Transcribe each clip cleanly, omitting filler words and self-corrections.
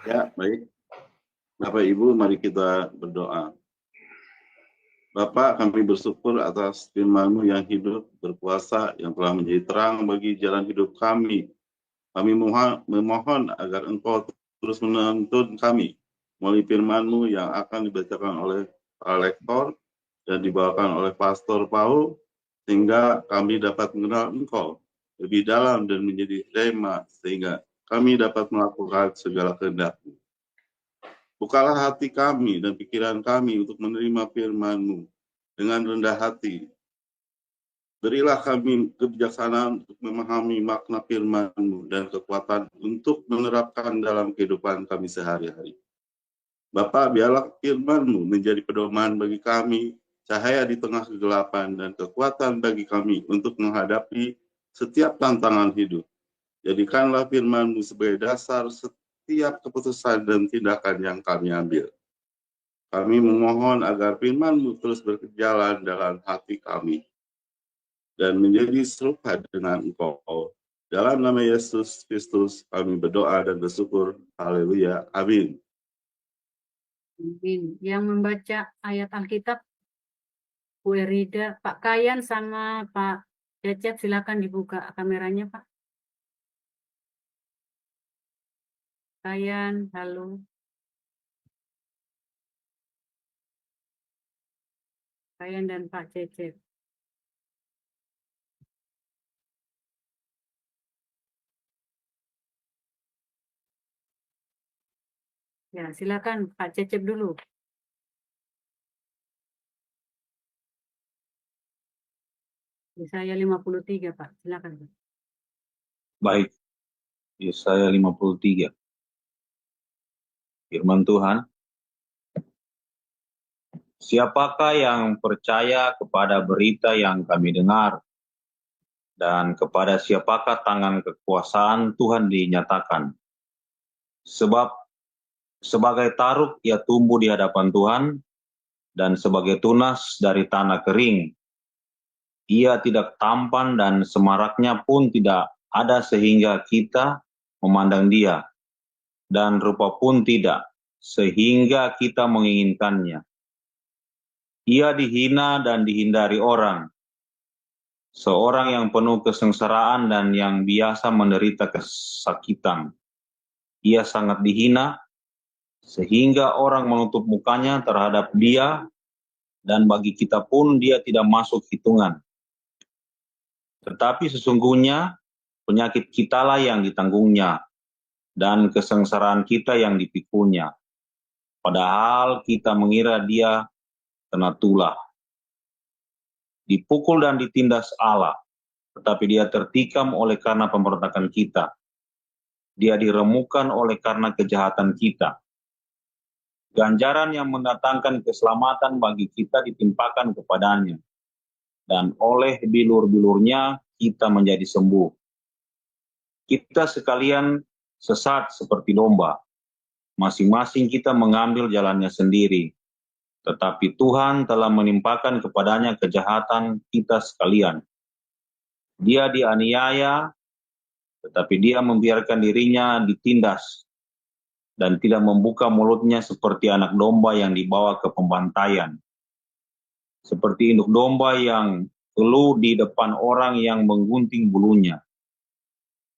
Ya, baik. Bapak Ibu, mari kita berdoa. Bapak, kami bersyukur atas firman-Mu yang hidup, berkuasa, yang telah menjadi terang bagi jalan hidup kami. Kami memohon agar Engkau terus menuntun kami melalui firman-Mu yang akan dibacakan oleh para lektor dan dibawakan oleh Pastor Paul, sehingga kami dapat mengenal Engkau lebih dalam dan menjadi rema, sehingga kami dapat melakukan segala kehendak-Mu. Bukalah hati kami dan pikiran kami untuk menerima firman-Mu dengan rendah hati. Berilah kami kebijaksanaan untuk memahami makna firman-Mu dan kekuatan untuk menerapkan dalam kehidupan kami sehari-hari. Bapa, biarlah firman-Mu menjadi pedoman bagi kami, cahaya di tengah kegelapan dan kekuatan bagi kami untuk menghadapi setiap tantangan hidup. Jadikanlah firman-Mu sebagai dasar setiap keputusan dan tindakan yang kami ambil. Kami memohon agar firman-Mu terus berjalan dalam hati kami dan menjadi serupa dengan Engkau. Dalam nama Yesus Kristus kami berdoa dan bersyukur. Haleluya. Amin. Amin. Yang membaca ayat Alkitab, Bu Erida, Pak Kayan sama Pak Cecep, silakan dibuka kameranya, Pak. Kayan, halo. Kayan dan Pak Cecep. Ya, silakan Pak Cecep dulu. Yesaya 53, Pak. Silakan, Pak. Baik, Yesaya 53. Firman Tuhan, siapakah yang percaya kepada berita yang kami dengar? Dan kepada siapakah tangan kekuasaan Tuhan dinyatakan? Sebab sebagai taruk ia tumbuh di hadapan Tuhan, dan sebagai tunas dari tanah kering. Ia tidak tampan dan semaraknya pun tidak ada sehingga kita memandang dia, dan rupa pun tidak, sehingga kita menginginkannya. Ia dihina dan dihindari orang, seorang yang penuh kesengsaraan dan yang biasa menderita kesakitan. Ia sangat dihina, sehingga orang menutup mukanya terhadap dia, dan bagi kita pun dia tidak masuk hitungan. Tetapi sesungguhnya penyakit kitalah yang ditanggungnya, dan kesengsaraan kita yang dipikunya. Padahal kita mengira dia kena tulah, dipukul dan ditindas Allah, tetapi dia tertikam oleh karena pemberontakan kita. Dia diremukan oleh karena kejahatan kita. Ganjaran yang mendatangkan keselamatan bagi kita ditimpakan kepadanya, dan oleh bilur-bilurnya kita menjadi sembuh. Kita sekalian sesat seperti domba, masing-masing kita mengambil jalannya sendiri. Tetapi Tuhan telah menimpakan kepadanya kejahatan kita sekalian. Dia dianiaya, tetapi dia membiarkan dirinya ditindas, dan tidak membuka mulutnya seperti anak domba yang dibawa ke pembantaian. Seperti induk domba yang keluh di depan orang yang menggunting bulunya.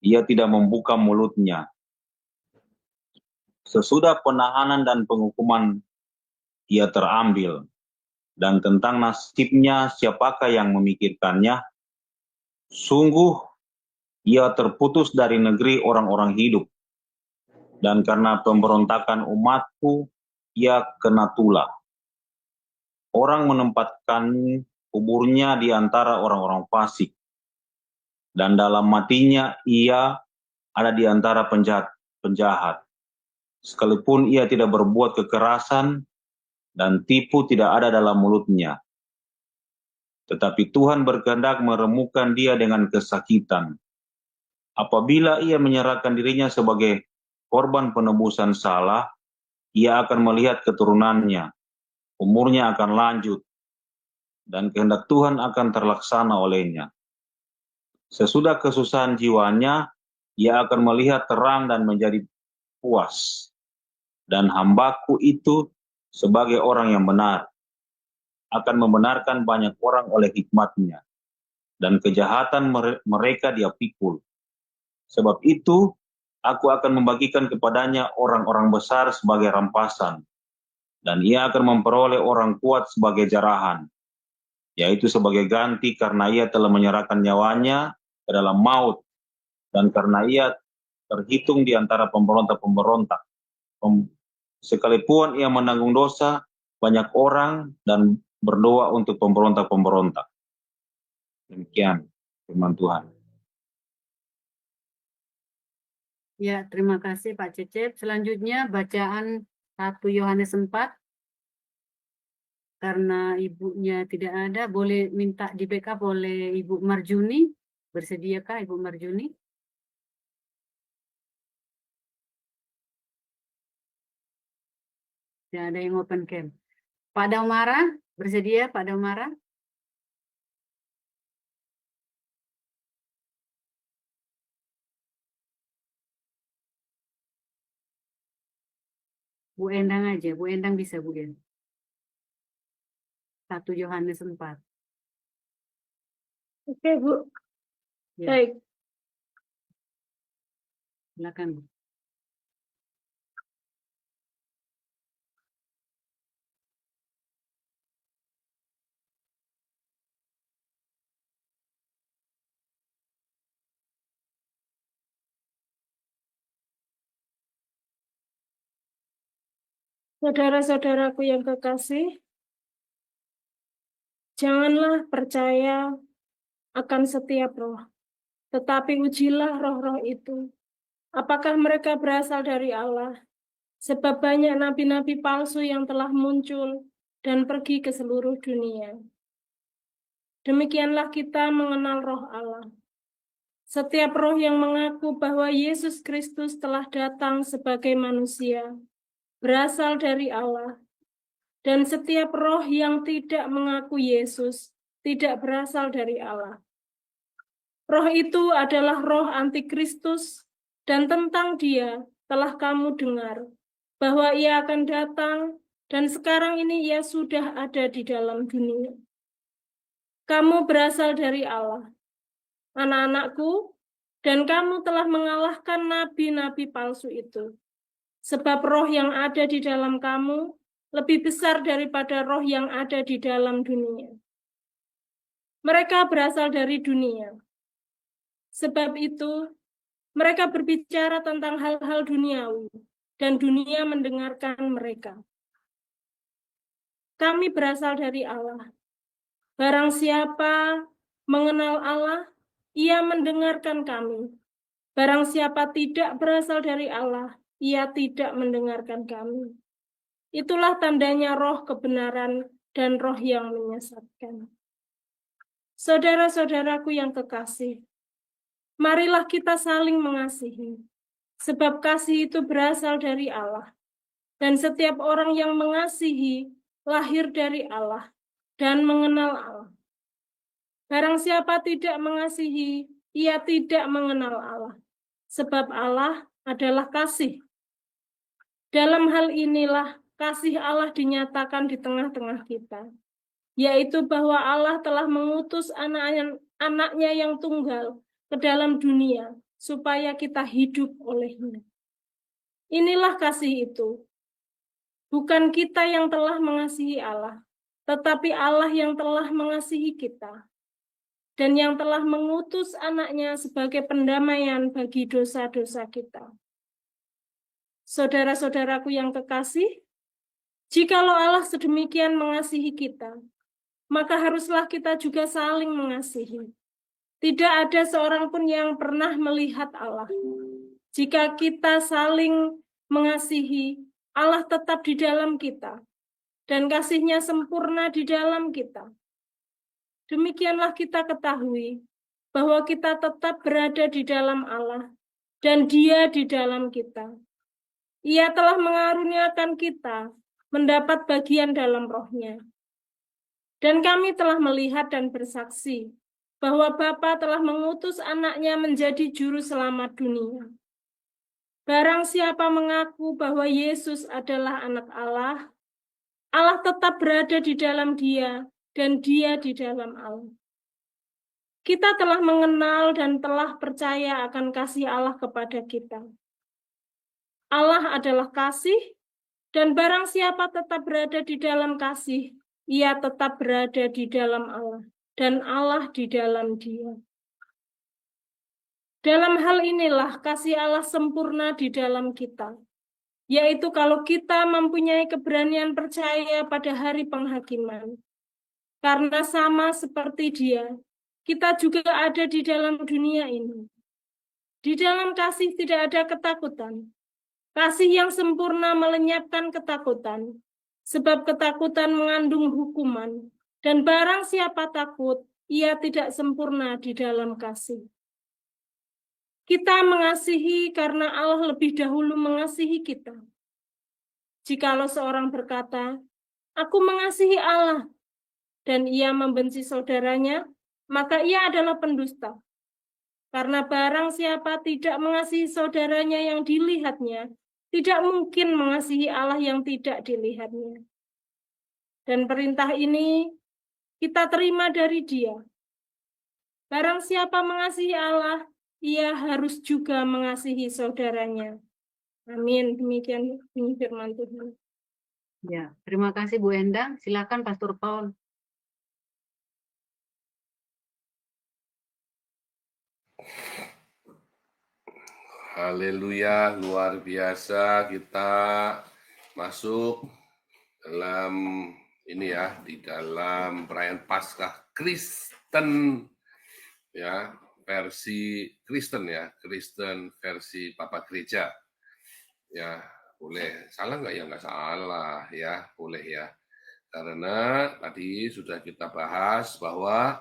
Ia tidak membuka mulutnya. Sesudah penahanan dan penghukuman ia terambil. Dan tentang nasibnya siapakah yang memikirkannya? Sungguh ia terputus dari negeri orang-orang hidup. Dan karena pemberontakan umatku, ia kena tulah. Orang menempatkan kuburnya di antara orang-orang fasik. Dan dalam matinya ia ada di antara penjahat. Sekalipun ia tidak berbuat kekerasan dan tipu tidak ada dalam mulutnya. Tetapi Tuhan berkehendak meremukkan dia dengan kesakitan. Apabila ia menyerahkan dirinya sebagai korban penebusan salah, ia akan melihat keturunannya. Umurnya akan lanjut, dan kehendak Tuhan akan terlaksana olehnya. Sesudah kesusahan jiwanya, ia akan melihat terang dan menjadi puas. dan hambaku itu sebagai orang yang benar akan membenarkan banyak orang oleh hikmat-Nya, dan kejahatan mereka Dia pikul. Sebab itu aku akan membagikan kepadanya orang-orang besar sebagai rampasan, dan ia akan memperoleh orang kuat sebagai jarahan, yaitu sebagai ganti karena ia telah menyerahkan nyawanya ke dalam maut, dan karena ia terhitung di antara pemberontak-pemberontak. Sekalipun ia menanggung dosa banyak orang dan berdoa untuk pemberontak-pemberontak. Demikian firman Tuhan. Ya, terima kasih Pak Cecep. Selanjutnya bacaan 1 Yohanes 4. Karena ibunya tidak ada, boleh minta di backup oleh Ibu Marjuni. Bersediakah Ibu Marjuni? Tidak ada yang open cam. Pak Daumara, bersedia Pak Daumara? Bu Endang aja, Bu Endang bisa Bu ya. 1 Yohanes 4. Oke, Bu. Ya. Baik. Silakan Bu. Saudara-saudaraku yang kekasih, janganlah percaya akan setiap roh, tetapi ujilah roh-roh itu, apakah mereka berasal dari Allah. Sebab banyak nabi-nabi palsu yang telah muncul dan pergi ke seluruh dunia. Demikianlah kita mengenal roh Allah. Setiap roh yang mengaku bahwa Yesus Kristus telah datang sebagai manusia berasal dari Allah. Dan setiap roh yang tidak mengaku Yesus tidak berasal dari Allah. Roh itu adalah roh antikristus, dan tentang dia telah kamu dengar bahwa ia akan datang, dan sekarang ini ia sudah ada di dalam dunia. Kamu berasal dari Allah, anak-anakku, dan kamu telah mengalahkan nabi-nabi palsu itu. Sebab roh yang ada di dalam kamu lebih besar daripada roh yang ada di dalam dunia. Mereka berasal dari dunia. Sebab itu, mereka berbicara tentang hal-hal duniawi, dan dunia mendengarkan mereka. Kami berasal dari Allah. Barang siapa mengenal Allah, ia mendengarkan kami. Barang siapa tidak berasal dari Allah, ia tidak mendengarkan kami. Itulah tandanya roh kebenaran dan roh yang menyesatkan. Saudara-saudaraku yang kekasih, marilah kita saling mengasihi, sebab kasih itu berasal dari Allah. Dan setiap orang yang mengasihi lahir dari Allah dan mengenal Allah. Barang siapa tidak mengasihi, ia tidak mengenal Allah, sebab Allah adalah kasih. Dalam hal inilah kasih Allah dinyatakan di tengah-tengah kita, yaitu bahwa Allah telah mengutus anaknya yang tunggal ke dalam dunia, supaya kita hidup olehnya. Inilah kasih itu. Bukan kita yang telah mengasihi Allah, tetapi Allah yang telah mengasihi kita, dan yang telah mengutus anaknya sebagai pendamaian bagi dosa-dosa kita. Saudara-saudaraku yang kekasih, jikalau Allah sedemikian mengasihi kita, maka haruslah kita juga saling mengasihi. Tidak ada seorang pun yang pernah melihat Allah. Jika kita saling mengasihi, Allah tetap di dalam kita, dan kasih-Nya sempurna di dalam kita. Demikianlah kita ketahui bahwa kita tetap berada di dalam Allah, dan Dia di dalam kita. Ia telah mengaruniakan kita mendapat bagian dalam roh-Nya. Dan kami telah melihat dan bersaksi bahwa Bapa telah mengutus anaknya menjadi juru selamat dunia. Barang siapa mengaku bahwa Yesus adalah anak Allah, Allah tetap berada di dalam dia, dan dia di dalam Allah. Kita telah mengenal dan telah percaya akan kasih Allah kepada kita. Allah adalah kasih, dan barang siapa tetap berada di dalam kasih, ia tetap berada di dalam Allah, dan Allah di dalam dia. Dalam hal inilah kasih Allah sempurna di dalam kita, yaitu kalau kita mempunyai keberanian percaya pada hari penghakiman. Karena sama seperti dia, kita juga ada di dalam dunia ini. Di dalam kasih tidak ada ketakutan. Kasih yang sempurna melenyapkan ketakutan, sebab ketakutan mengandung hukuman, dan barang siapa takut, ia tidak sempurna di dalam kasih. Kita mengasihi karena Allah lebih dahulu mengasihi kita. Jikalau seorang berkata, "Aku mengasihi Allah," dan ia membenci saudaranya, maka ia adalah pendusta. Karena barang siapa tidak mengasihi saudaranya yang dilihatnya, tidak mungkin mengasihi Allah yang tidak dilihatnya. Dan perintah ini kita terima dari Dia. Barang siapa mengasihi Allah, ia harus juga mengasihi saudaranya. Amin. Demikian firman Tuhan. Ya, terima kasih Bu Endang. Silakan Pastor Paul. Haleluya, luar biasa. Kita masuk dalam ini ya, di dalam perayaan Paskah Kristen ya, versi Kristen ya, Kristen versi Papa Gereja. Ya, boleh. Salah nggak ya? Nggak salah ya, boleh ya. Karena tadi sudah kita bahas bahwa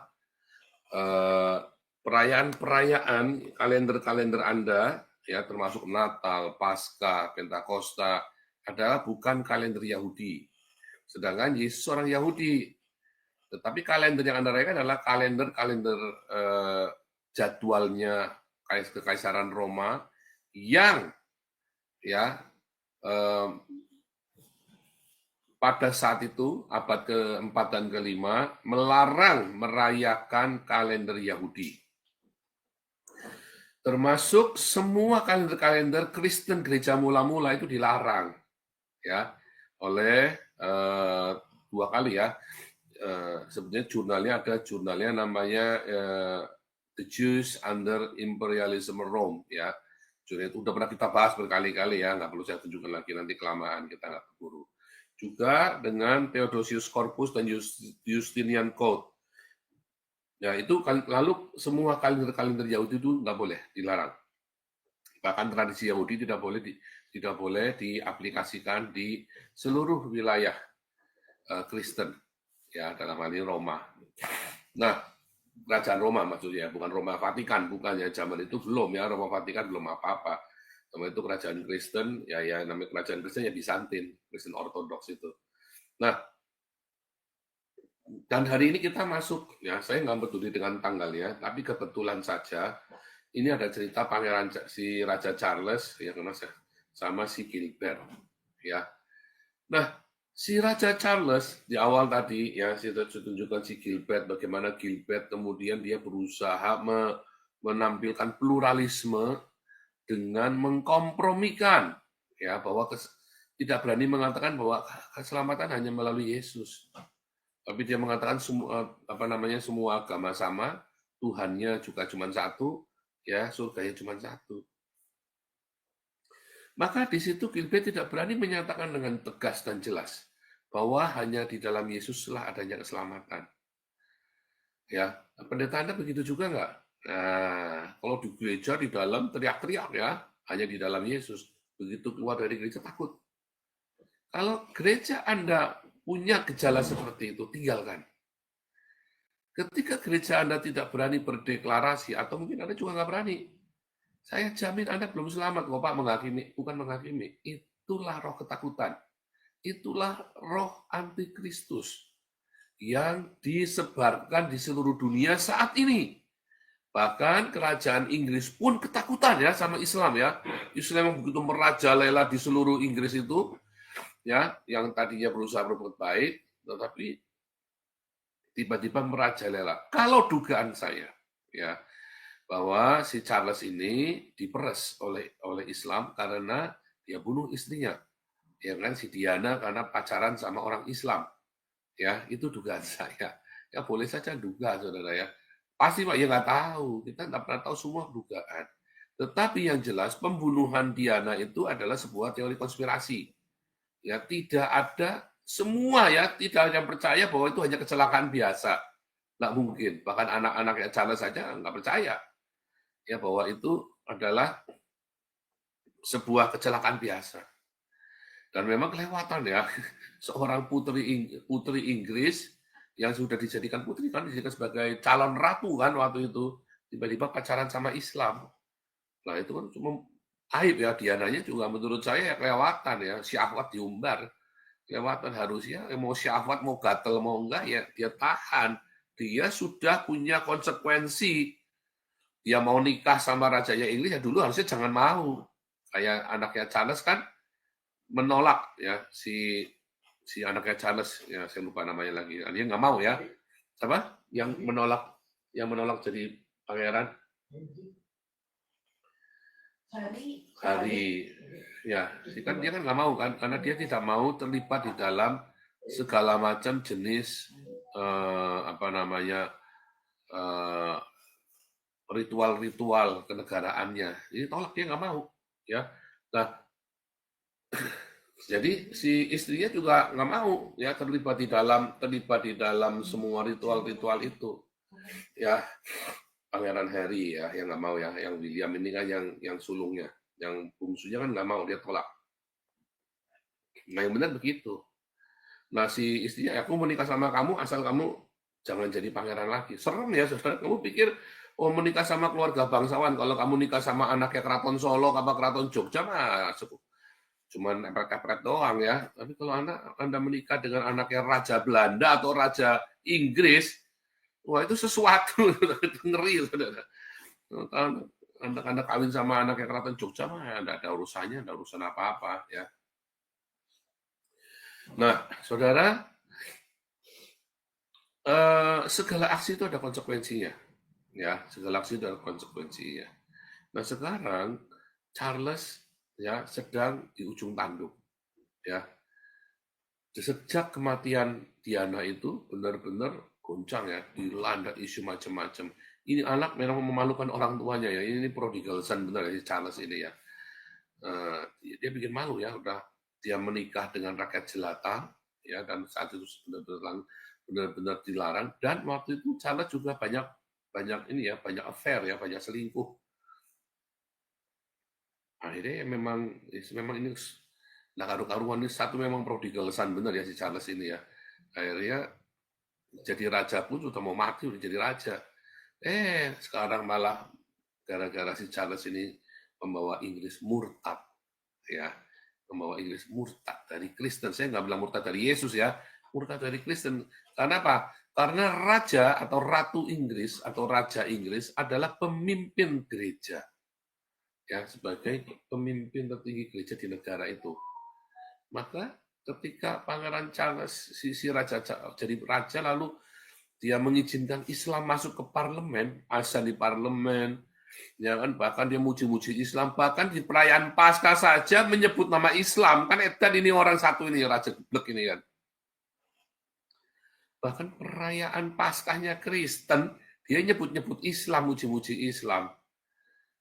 perayaan-perayaan kalender-kalender Anda ya, termasuk Natal, Paskah, Pentakosta adalah bukan kalender Yahudi. Sedangkan Yesus orang Yahudi. Tetapi kalender yang Anda rayakan adalah kalender jadwalnya Kekaisaran Roma yang ya pada saat itu abad ke-4 dan ke-5 melarang merayakan kalender Yahudi. Termasuk semua kalender-kalender Kristen gereja mula-mula itu dilarang ya oleh dua kali ya. Sebenarnya jurnalnya namanya The Jews Under Imperialism Rome ya. Jurnal itu udah pernah kita bahas berkali-kali ya, nggak perlu saya tunjukkan lagi, nanti kelamaan kita nggak keburu. Juga dengan Theodosius Corpus dan Justinian Code. Ya itu lalu semua kalender Yahudi itu nggak boleh, dilarang. Bahkan tradisi Yahudi tidak boleh diaplikasikan di seluruh wilayah Kristen. Ya, dalam hal ini Roma. Nah, kerajaan Roma maksudnya, bukan Roma Vatikan, bukan ya, zaman itu belum ya, Roma Vatikan belum apa-apa. Zaman itu kerajaan Kristen, ya namanya kerajaan Kristen ya Bizantin, Kristen Ortodoks itu. Nah, dan hari ini kita masuk, ya saya nggak peduli dengan tanggalnya, tapi kebetulan saja ini ada cerita pangeran si Raja Charles ya sama si Gilbert, ya. Nah, si Raja Charles di awal tadi ya saya tunjukkan si Gilbert, bagaimana Gilbert kemudian dia berusaha menampilkan pluralisme dengan mengkompromikan ya bahwa tidak berani mengatakan bahwa keselamatan hanya melalui Yesus. Tapi dia mengatakan semua agama sama, Tuhannya juga cuma satu, ya surganya cuma satu. Maka di situ Gilbert tidak berani menyatakan dengan tegas dan jelas bahwa hanya di dalam Yesuslah adanya keselamatan. Ya, pendeta Anda begitu juga nggak? Nah, kalau di gereja di dalam teriak-teriak ya, hanya di dalam Yesus. Begitu keluar dari gereja takut. Kalau gereja Anda punya gejala seperti itu, tinggalkan. Ketika gereja Anda tidak berani berdeklarasi, atau mungkin Anda juga nggak berani, saya jamin Anda belum selamat kok Pak, bukan menghakimi. Itulah roh ketakutan. Itulah roh antikristus yang disebarkan di seluruh dunia saat ini. Bahkan kerajaan Inggris pun ketakutan ya sama Islam ya. Islam yang begitu merajalela di seluruh Inggris itu, ya, yang tadinya berusaha berbuat baik, tetapi tiba-tiba merajalela. Kalau dugaan saya, ya, bahwa si Charles ini diperes oleh Islam karena dia bunuh istrinya, ya kan, si Diana karena pacaran sama orang Islam, ya, itu dugaan saya. Ya boleh saja duga, saudara ya. Pasti Pak, ya nggak tahu. Kita nggak pernah tahu semua dugaan. Tetapi yang jelas pembunuhan Diana itu adalah sebuah teori konspirasi. Ya tidak ada semua ya, tidak ada yang percaya bahwa itu hanya kecelakaan biasa. Nggak mungkin. Bahkan anak-anaknya Charles saja nggak percaya ya bahwa itu adalah sebuah kecelakaan biasa. Dan memang kelewatan ya, seorang putri Inggris yang sudah dijadikan putri kan, dijadikan sebagai calon ratu kan waktu itu, tiba-tiba pacaran sama Islam. Nah itu kan cuma aib ya, Diananya juga menurut saya ya kelewatan ya, syahwat diumbar. Kelewatan harusnya, mau syahwat, mau gatel, mau enggak ya dia tahan. Dia sudah punya konsekuensi. Dia mau nikah sama rajanya Inggris ya dulu harusnya jangan mau. Kayak anaknya Charles kan menolak ya si anaknya Charles, ya saya lupa namanya lagi, dia nggak mau ya, apa yang menolak jadi pangeran, Harry ya, kan dia kan nggak mau kan, karena dia tidak mau terlibat di dalam segala macam jenis ritual-ritual kenegaraannya, jadi tolak, dia nggak mau ya. Nah jadi si istrinya juga nggak mau ya terlibat di dalam semua ritual-ritual itu. Ya, Pangeran Harry ya yang nggak mau ya, yang William ini kan yang sulungnya, yang bungsunya kan nggak mau, dia tolak. Nah yang benar begitu. Nah si istrinya, aku mau nikah sama kamu asal kamu jangan jadi pangeran lagi. Serem ya saudara, kamu pikir menikah sama keluarga bangsawan, kalau kamu nikah sama anaknya Keraton Solo apa Keraton Jogja mah cuman epret-epret doang ya. Tapi kalau Anda menikah dengan anaknya Raja Belanda atau Raja Inggris, wah itu sesuatu, ngeri. Saudara. Anda kawin sama anaknya Keraton Jogja mah ada urusannya, ada urusan apa-apa ya. Nah, saudara, segala aksi itu ada konsekuensinya, ya. Segala aksi itu ada konsekuensinya. Nah sekarang Charles ya sedang di ujung tanduk ya. Sejak kematian Diana itu benar-benar goncang ya, dilanda isu macam-macam. Ini anak memang memalukan orang tuanya ya, ini prodigal son benar ya Charles ini ya. Dia bikin malu ya, udah dia menikah dengan rakyat jelata ya, dan saat itu benar-benar dilarang. Dan waktu itu Charles juga banyak ini ya, banyak affair ya, banyak selingkuh. Akhirnya memang ini nah karu-karuan, ini satu memang prodigal son benar ya si Charles ini ya. Akhirnya jadi raja pun sudah mau mati, udah jadi raja. Sekarang malah gara-gara si Charles ini membawa Inggris murtad ya, membawa Inggris murtad dari Kristen. Saya nggak bilang murtad dari Yesus ya, murtad dari Kristen. Karena apa? Karena raja atau ratu Inggris atau raja Inggris adalah pemimpin gereja. Ya, sebagai pemimpin tertinggi gereja di negara itu. Maka ketika Pangeran Charles si raja jadi raja, lalu dia mengizinkan Islam masuk ke parlemen, azan di parlemen, ya kan, bahkan dia muji-muji Islam, bahkan di perayaan Paskah saja menyebut nama Islam, kan edan ini orang satu ini raja geblek ini kan. Bahkan perayaan Paskahnya Kristen, dia nyebut-nyebut Islam, muji-muji Islam.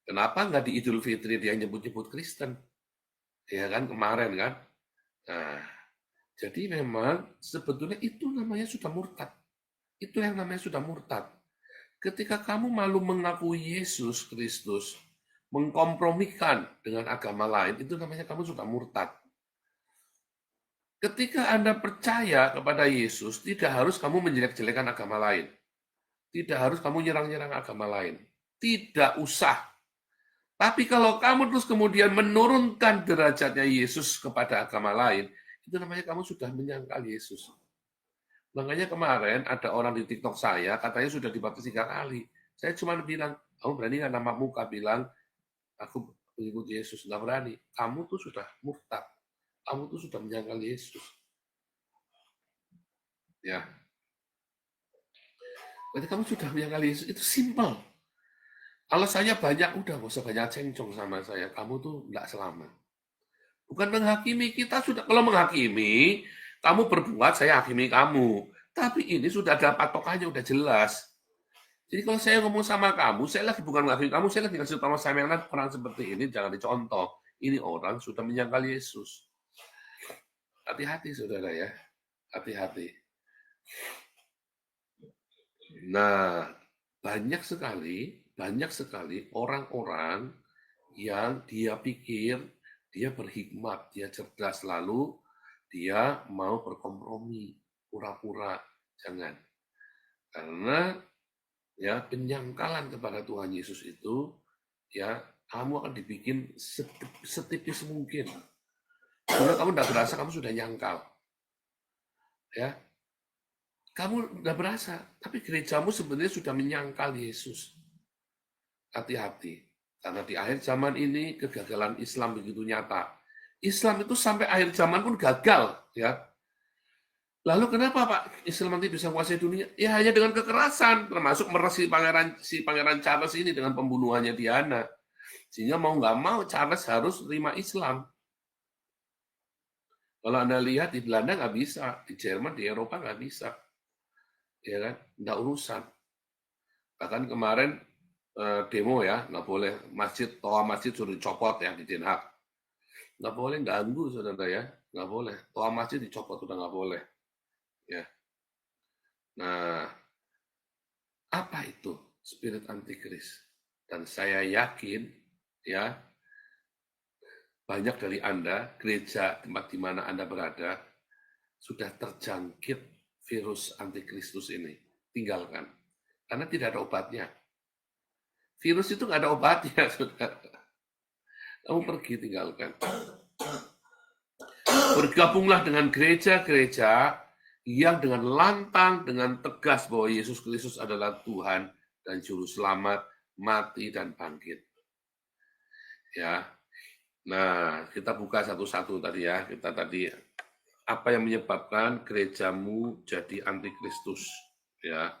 Kenapa nggak di Idul Fitri dia nyebut-nyebut Kristen? Ya kan, kemarin kan. Nah, jadi memang sebetulnya itu namanya sudah murtad. Itu yang namanya sudah murtad. Ketika kamu malu mengakui Yesus Kristus, mengkompromikan dengan agama lain, itu namanya kamu sudah murtad. Ketika Anda percaya kepada Yesus, tidak harus kamu menjelek-jelekan agama lain. Tidak harus kamu nyerang-nyerang agama lain. Tidak usah. Tapi kalau kamu terus kemudian menurunkan derajatnya Yesus kepada agama lain, itu namanya kamu sudah menyangkal Yesus. Makanya kemarin ada orang di TikTok saya, katanya sudah dibaptis 3 kali. Saya cuma bilang, kamu berani nggak nama muka bilang, aku pengikut Yesus? Nggak berani. Kamu tuh sudah murtad. Kamu tuh sudah menyangkal Yesus. Ya. Berarti kamu sudah menyangkal Yesus. Itu simpel. Kalau saya banyak, udah gak usah banyak cencong sama saya. Kamu tuh nggak selamat. Bukan menghakimi, kita sudah, kalau menghakimi, kamu berbuat, saya hakimi kamu. Tapi ini sudah ada patokannya, udah jelas. Jadi kalau saya ngomong sama kamu, saya lagi bukan menghakimi kamu, saya lagi ngasih tahu sama yang orang seperti ini, jangan dicontoh. Ini orang sudah menyangkal Yesus. Hati-hati saudara ya, hati-hati. Nah, banyak sekali orang-orang yang dia pikir dia berhikmat, dia cerdas, lalu dia mau berkompromi, pura-pura. Jangan. Karena ya penyangkalan kepada Tuhan Yesus itu, ya kamu akan dibikin setipis mungkin. Sehingga kamu tidak berasa kamu sudah nyangkal. Ya, kamu nggak berasa, tapi gerejamu sebenarnya sudah menyangkal Yesus. Hati-hati. Karena di akhir zaman ini kegagalan Islam begitu nyata. Islam itu sampai akhir zaman pun gagal, ya. Lalu kenapa Pak Islam nanti bisa menguasai dunia? Ya hanya dengan kekerasan, termasuk meresi pangeran Charles ini dengan pembunuhannya Diana. Sehingga mau nggak mau Charles harus terima Islam. Kalau Anda lihat di Belanda nggak bisa, di Jerman, di Eropa nggak bisa, ya kan? Nggak urusan. Bahkan kemarin demo ya, nggak boleh toa masjid suruh dicopot ya di Den Haag. Nggak boleh ganggu saudara ya, nggak boleh. Toa masjid dicopot udah nggak boleh. Ya. Nah, apa itu spirit antikris? Dan saya yakin ya banyak dari Anda gereja tempat di mana Anda berada sudah terjangkit virus antikristus ini. Tinggalkan, karena tidak ada obatnya. Virus itu nggak ada obatnya, saudara. Kamu pergi, tinggalkan. Bergabunglah dengan gereja-gereja yang dengan lantang, dengan tegas bahwa Yesus Kristus adalah Tuhan dan Juru Selamat, mati dan bangkit. Ya, nah kita buka satu-satu tadi ya. Kita tadi apa yang menyebabkan gerejamu jadi antikristus? Ya.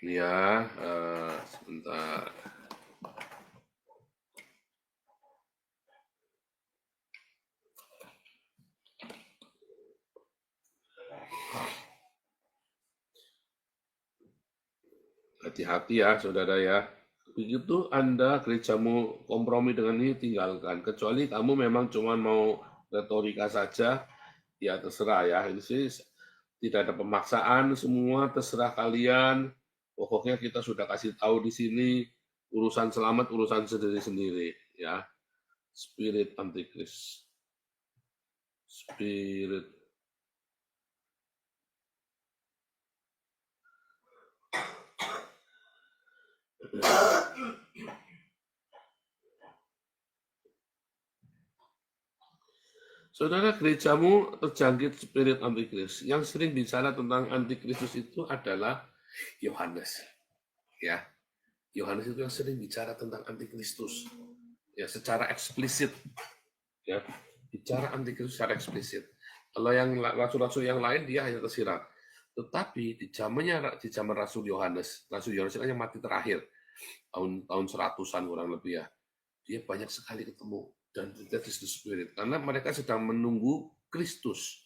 Ya, sebentar. Hati-hati ya, saudara ya. Begitu Anda gerejamu kompromi dengan ini, tinggalkan. Kecuali kamu memang cuma mau retorika saja, ya terserah ya. Ini sih tidak ada pemaksaan, semua terserah kalian. Pokoknya kita sudah kasih tahu di sini, urusan selamat, urusan sendiri-sendiri. Ya, spirit antikris. Spirit. Saudara, gerejamu terjangkit spirit antikris. Yang sering bicara tentang antikristus itu adalah Yohanes. Ya, Yohanes itu yang sering bicara tentang antikristus. Ya, secara eksplisit. Ya, bicara antikristus secara eksplisit. Kalau yang rasul-rasul yang lain dia hanya tersirat. Tetapi di zaman Rasul Yohanes itu yang mati terakhir tahun 100-an kurang lebih ya. Dia banyak sekali ketemu dan that is the spirit, karena mereka sedang menunggu Kristus.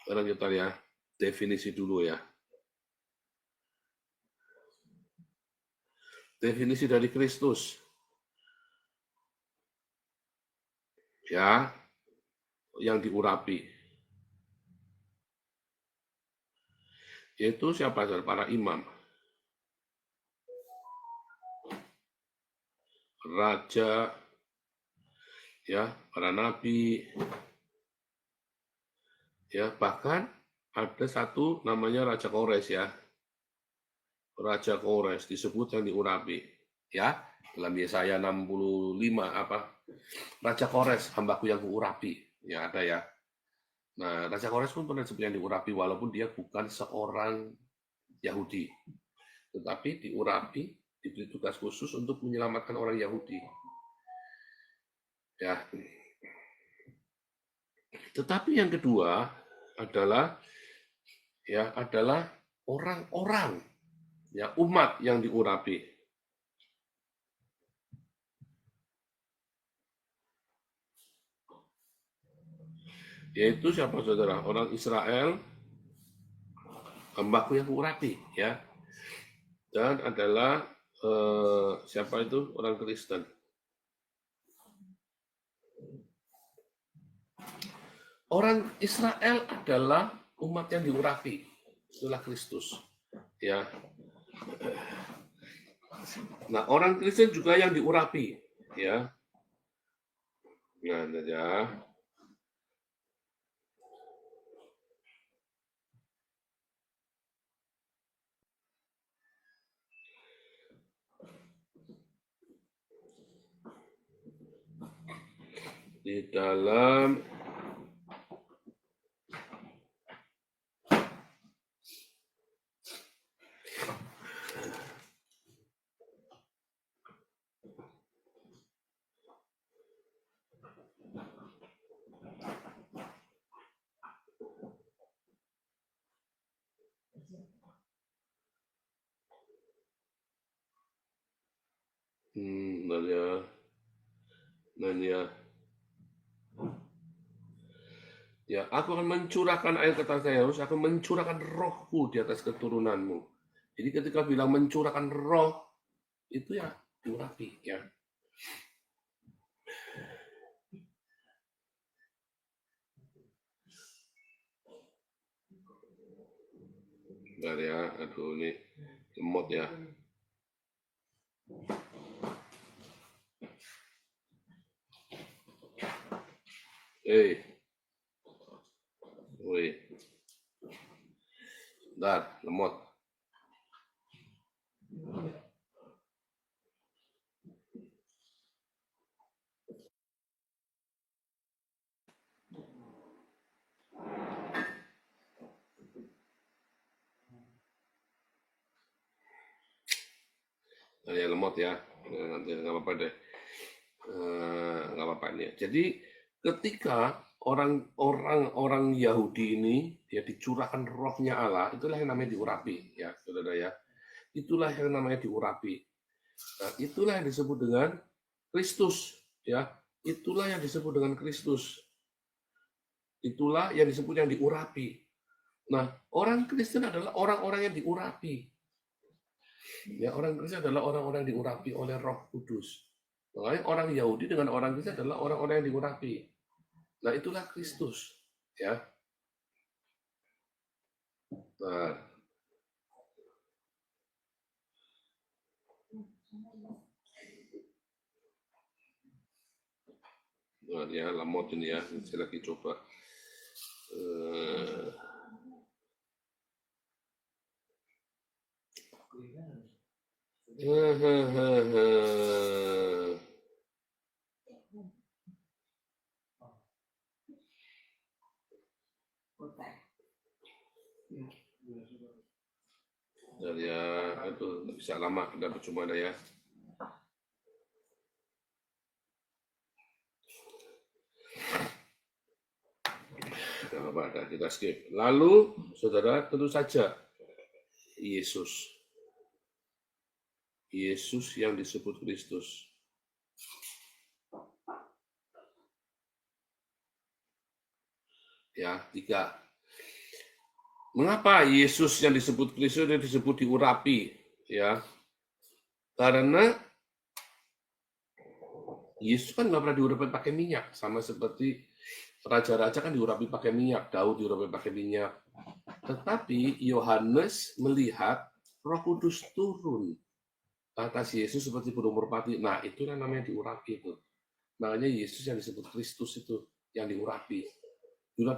Sekarang kita ya definisi dulu ya. Definisi dari Kristus. Ya, yang diurapi. Yaitu siapa? Para imam. Raja, ya, para nabi, ya, bahkan ada satu namanya Raja Kores ya. Raja Kores disebut yang diurapi, ya. Dalam Yesaya 65 apa? Raja Kores, hambaku yang kuurapi. Ya ada ya. Nah, Raja Kores pun pernah disebut yang diurapi walaupun dia bukan seorang Yahudi. Tetapi diurapi, diberi tugas khusus untuk menyelamatkan orang Yahudi. Ya. Tetapi yang kedua adalah orang-orang, ya, umat yang diurapi. Yaitu siapa saudara? Orang Israel, hambaku yang kuurapi, ya. Dan adalah siapa itu? Orang Kristen. Orang Israel adalah umat yang diurapi, itulah Kristus, ya. Nah, orang Kristen juga yang diurapi, ya. Nah, ya. Di dalam ya, aku akan mencurahkan air kata Yesus, aku mencurahkan rohku di atas keturunanmu. Jadi ketika bilang mencurahkan roh, itu ya diurapi, ya. Bentar ya, aduh ini lemot ya. Woi, bentar, lemot. Ya lemot ya, nanti nggak apa-apa deh, nggak apa-apa nih. Jadi ketika orang Yahudi ini dia dicurahkan rohnya Allah, itulah yang namanya diurapi, ya saudara ya. Itulah yang namanya diurapi. Nah, itulah yang disebut dengan Kristus, ya. Itulah yang disebut dengan Kristus. Itulah yang disebut yang diurapi. Nah, orang Kristen adalah orang-orang yang diurapi. Ya, orang Kristen adalah orang-orang yang diurapi oleh Roh Kudus. Makanya orang Yahudi dengan orang Kristen adalah orang-orang yang diurapi. Nah, itulah Kristus, ya. Nah, ya lemot ini ya, saya lagi coba. Dan ya, itu bisa lama, udah percuma dah ya. Gak apa-apa, kita skip. Lalu, saudara, tentu saja Yesus yang disebut Kristus. Ya, 3. Mengapa Yesus yang disebut Kristus yang disebut diurapi? Ya, karena Yesus kan nggak pernah diurapi pakai minyak, sama seperti raja-raja kan diurapi pakai minyak, Daud diurapi pakai minyak. Tetapi Yohanes melihat Roh Kudus turun atas Yesus seperti burung merpati. Nah, itu yang namanya diurapi itu. Makanya Yesus yang disebut Kristus itu yang diurapi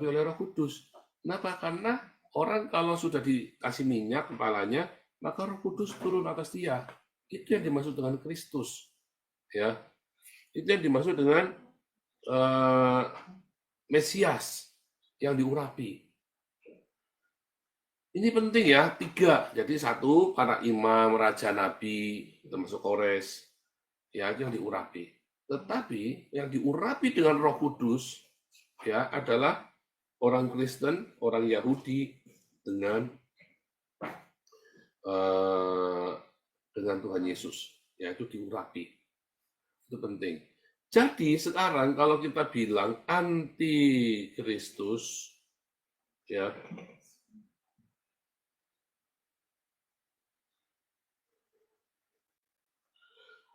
oleh Roh Kudus. Kenapa? Karena orang kalau sudah dikasih minyak kepalanya, maka Roh Kudus turun atas dia. Itu yang dimaksud dengan Kristus. Ya, itu yang dimaksud dengan Mesias yang diurapi. Ini penting ya, 3. Jadi 1, para imam, raja, nabi, termasuk Kores, ya itu yang diurapi. Tetapi yang diurapi dengan Roh Kudus ya adalah orang Kristen, orang Yahudi dengan Tuhan Yesus. Ya itu diurapi. Itu penting. Jadi sekarang kalau kita bilang anti Kristus, ya,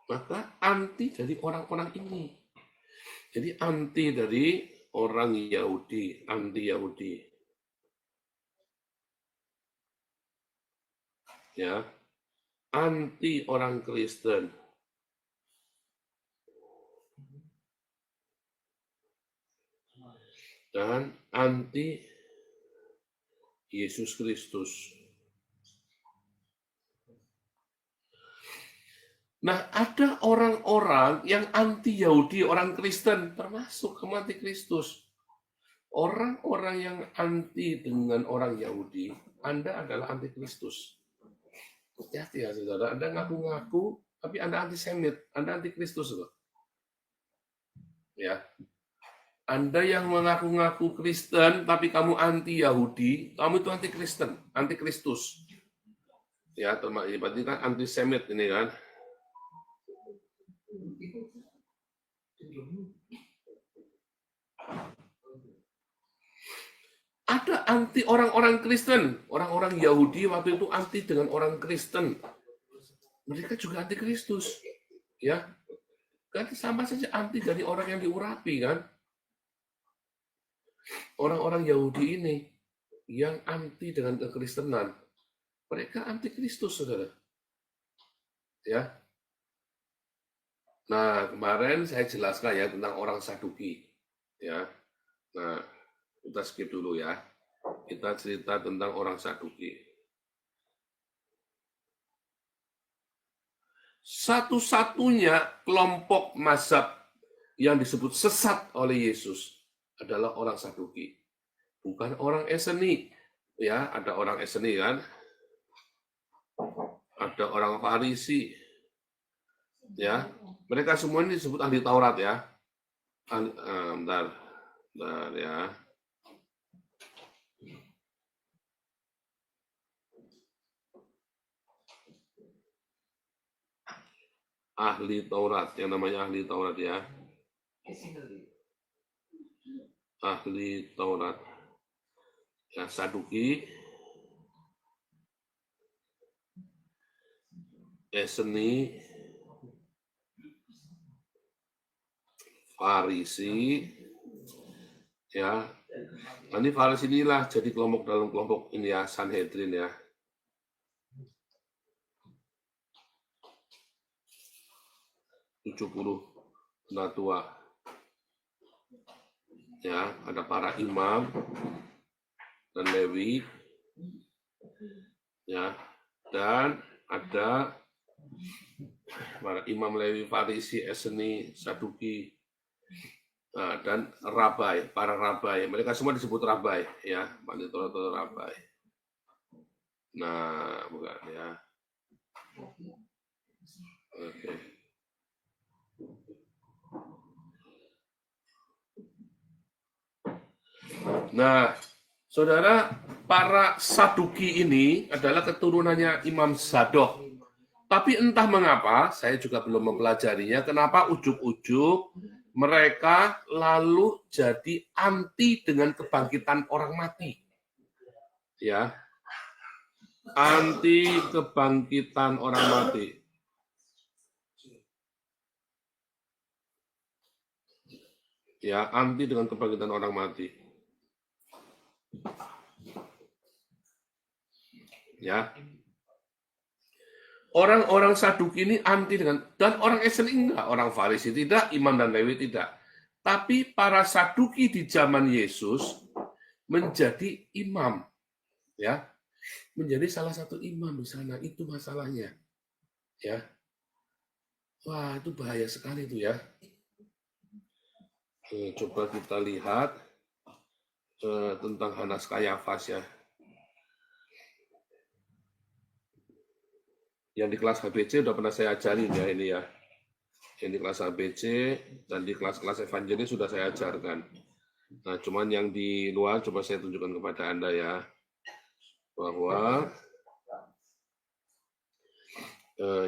maka anti dari orang-orang ini. Jadi anti dari orang Yahudi, anti Yahudi. Ya. Anti orang Kristen. Dan anti Yesus Kristus. Nah, ada orang-orang yang anti Yahudi, orang Kristen, termasuk anti Kristus. Orang-orang yang anti dengan orang Yahudi, Anda adalah anti Kristus. Hati-hati ya, saudara. Anda ngaku-ngaku, tapi Anda antisemit, Anda anti Kristus loh. Ya. Anda yang mengaku-ngaku Kristen, tapi kamu anti Yahudi, kamu itu anti Kristen, anti Kristus. Ya, berarti kan antisemit ini kan. Ada anti orang-orang Kristen, orang-orang Yahudi waktu itu anti dengan orang Kristen. Mereka juga anti Kristus, ya. Kan sama saja anti dari orang yang diurapi kan. Orang-orang Yahudi ini yang anti dengan kekristenan, mereka anti Kristus, saudara. Ya. Nah, kemarin saya jelaskan ya tentang orang Saduki. Ya. Nah, kita skip dulu ya. Kita cerita tentang orang Saduki. Satu-satunya kelompok mazhab yang disebut sesat oleh Yesus adalah orang Saduki. Bukan orang Eseni. Ya, ada orang Eseni kan. Ada orang Farisi. Ya, mereka semua ini disebut ahli Taurat ya. Bentar ya. Ahli Taurat, yang namanya ahli Taurat ya. Ahli Taurat. Ya, Saduki, Eseni, Farisi, ya. Nanti Farisi inilah jadi kelompok dalam kelompok ini ya, Sanhedrin ya. "70 penatua. Ya, ada para imam dan Lewi, ya, dan ada para imam Lewi, Farisi, Eseni, Saduki, dan rabai, para rabai. Mereka semua disebut rabai, ya, panitera rabai. Nah, bukan ya. Oke. Nah, saudara, para Saduki ini adalah keturunannya Imam Zadok. Tapi entah mengapa, saya juga belum mempelajarinya, kenapa ujuk-ujuk mereka lalu jadi anti dengan kebangkitan orang mati. Ya. Anti kebangkitan orang mati. Ya, anti dengan kebangkitan orang mati. Ya. Orang-orang Saduki ini anti dengan, dan orang Eseni enggak, orang Farisi tidak, imam dan Lewi tidak. Tapi para Saduki di zaman Yesus menjadi imam. Ya. menjadi salah satu imam di sana. Itu masalahnya. Ya. Wah, itu bahaya sekali itu ya. Coba kita lihat tentang Hanas Kayafas ya. Yang di kelas HBC udah pernah saya ajarin ya ini ya. Yang di kelas HBC dan di kelas-kelas evangelis sudah saya ajarkan. Nah, cuman yang di luar coba saya tunjukkan kepada Anda ya. Bahwa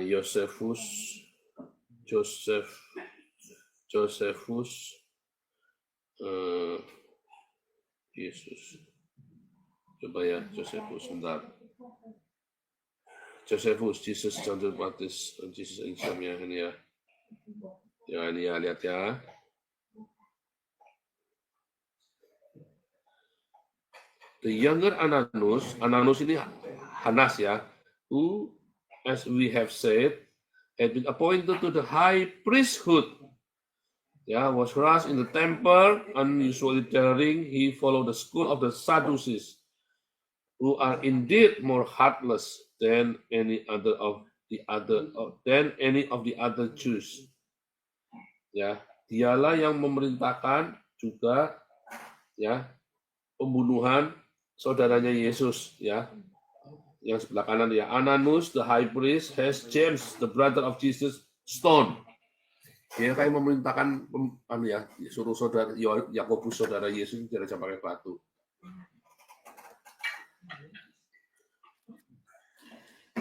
Josephus Yesus. Coba ya, Josephus bentar. Josephus, Jesus John the Baptist, Jesus Islam ya ini ya. Ya ini ya, lihat ya. The younger Ananus ini Hanas ya, who, as we have said, had been appointed to the high priesthood. Yeah, was raised in the temple, unusually daring. He followed the school of the Sadducees, who are indeed more heartless than any of the other Jews. Ya, dialah yang memerintahkan juga ya pembunuhan saudaranya Yesus ya. Yang sebelah kanan ya, Ananus the high priest has James the brother of Jesus stoned. Dia kayak memerintahkan suruh saudara Yakobus saudara Yesus dirajam pakai batu.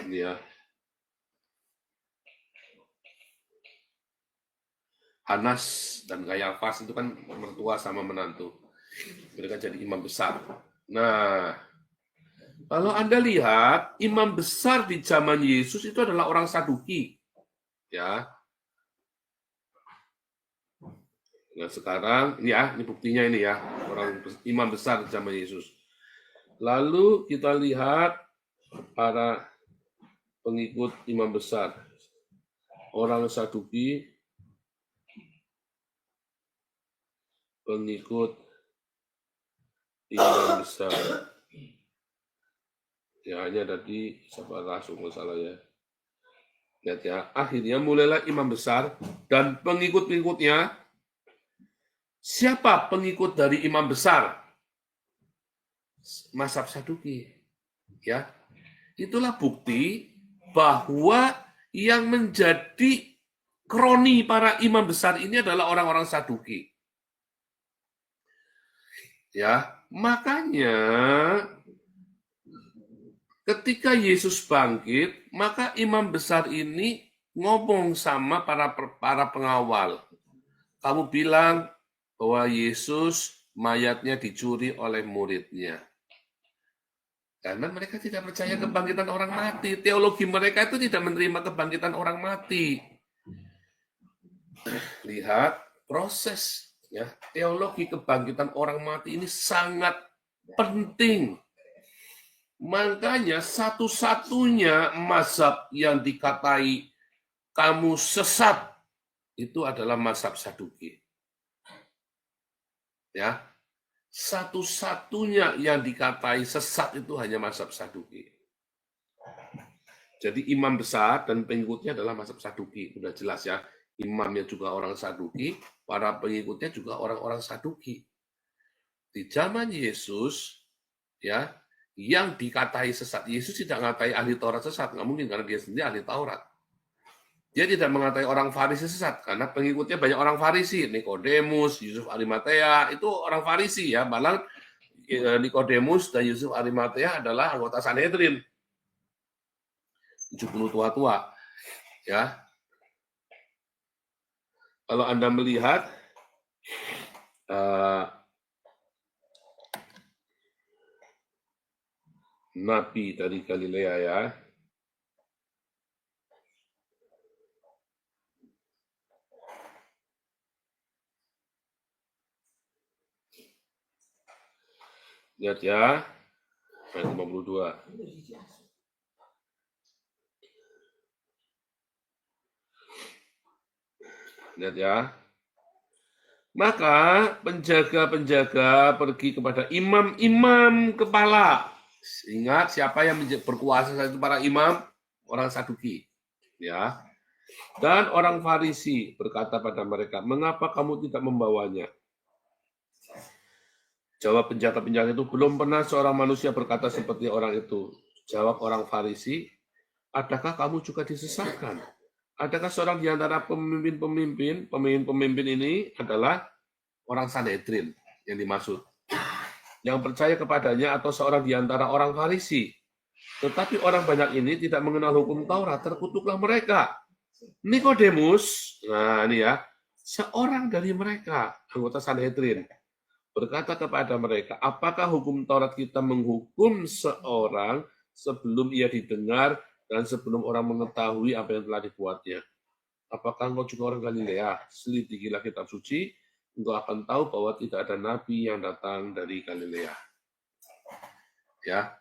Ini ya. Hanas dan Kayafas itu kan mertua sama menantu. Mereka jadi imam besar. Nah, kalau Anda lihat, imam besar di zaman Yesus itu adalah orang Saduki. Ya. Nah, sekarang ini buktinya ini ya, orang imam besar di zaman Yesus. Lalu kita lihat para pengikut imam besar. Orang Saduki, pengikut imam besar. Ya, ini ada di Sabar Rasul masalah ya. Lihat ya, akhirnya mulailah imam besar dan pengikut-pengikutnya. Siapa pengikut dari imam besar? Mazhab Saduki. Ya. Itulah bukti bahwa yang menjadi kroni para imam besar ini adalah orang-orang Saduki. Ya, makanya ketika Yesus bangkit, maka imam besar ini ngomong sama para pengawal. Kamu bilang bahwa Yesus mayatnya dicuri oleh muridnya. Karena mereka tidak percaya kebangkitan orang mati. Teologi mereka itu tidak menerima kebangkitan orang mati. Lihat proses ya, teologi kebangkitan orang mati ini sangat penting. Makanya satu-satunya mazhab yang dikatai kamu sesat itu adalah mazhab Saduki. Ya, satu-satunya yang dikatai sesat itu hanya mazhab Saduki. Jadi imam besar dan pengikutnya adalah mazhab Saduki, sudah jelas ya. Imamnya juga orang Saduki, para pengikutnya juga orang-orang Saduki. Di zaman Yesus, ya, yang dikatai sesat, Yesus tidak mengatai ahli Taurat sesat, nggak mungkin karena dia sendiri ahli Taurat. Dia tidak mengatai orang Farisi sesat, karena pengikutnya banyak orang Farisi. Nikodemus, Yusuf Arimatea, itu orang Farisi ya. Malah Nikodemus dan Yusuf Arimatea adalah anggota Sanhedrin. 70 tua-tua. Ya. Kalau Anda melihat Nabi dari Galilea ya. Lihat ya, ayat 52. Lihat ya. Maka penjaga-penjaga pergi kepada imam-imam kepala Ingat siapa yang berkuasa saat itu para imam, orang Saduki, ya. Dan orang Farisi berkata pada mereka, mengapa kamu tidak membawanya? Jawab penjaga-penjaga itu, belum pernah seorang manusia berkata seperti orang itu. Jawab orang Farisi, adakah kamu juga disesatkan? Adakah seorang di antara pemimpin ini adalah orang Sanhedrin yang dimaksud, yang percaya kepadanya, atau seorang di antara orang Farisi? Tetapi orang banyak ini tidak mengenal hukum Taurat, terkutuklah mereka. Nikodemus, nah ini ya, seorang dari mereka, anggota Sanhedrin, berkata kepada mereka, apakah hukum Taurat kita menghukum seorang sebelum ia didengar dan sebelum orang mengetahui apa yang telah dibuatnya? Apakah engkau juga orang Galilea? Selidikilah kitab suci, engkau akan tahu bahwa tidak ada nabi yang datang dari Galilea. Ya.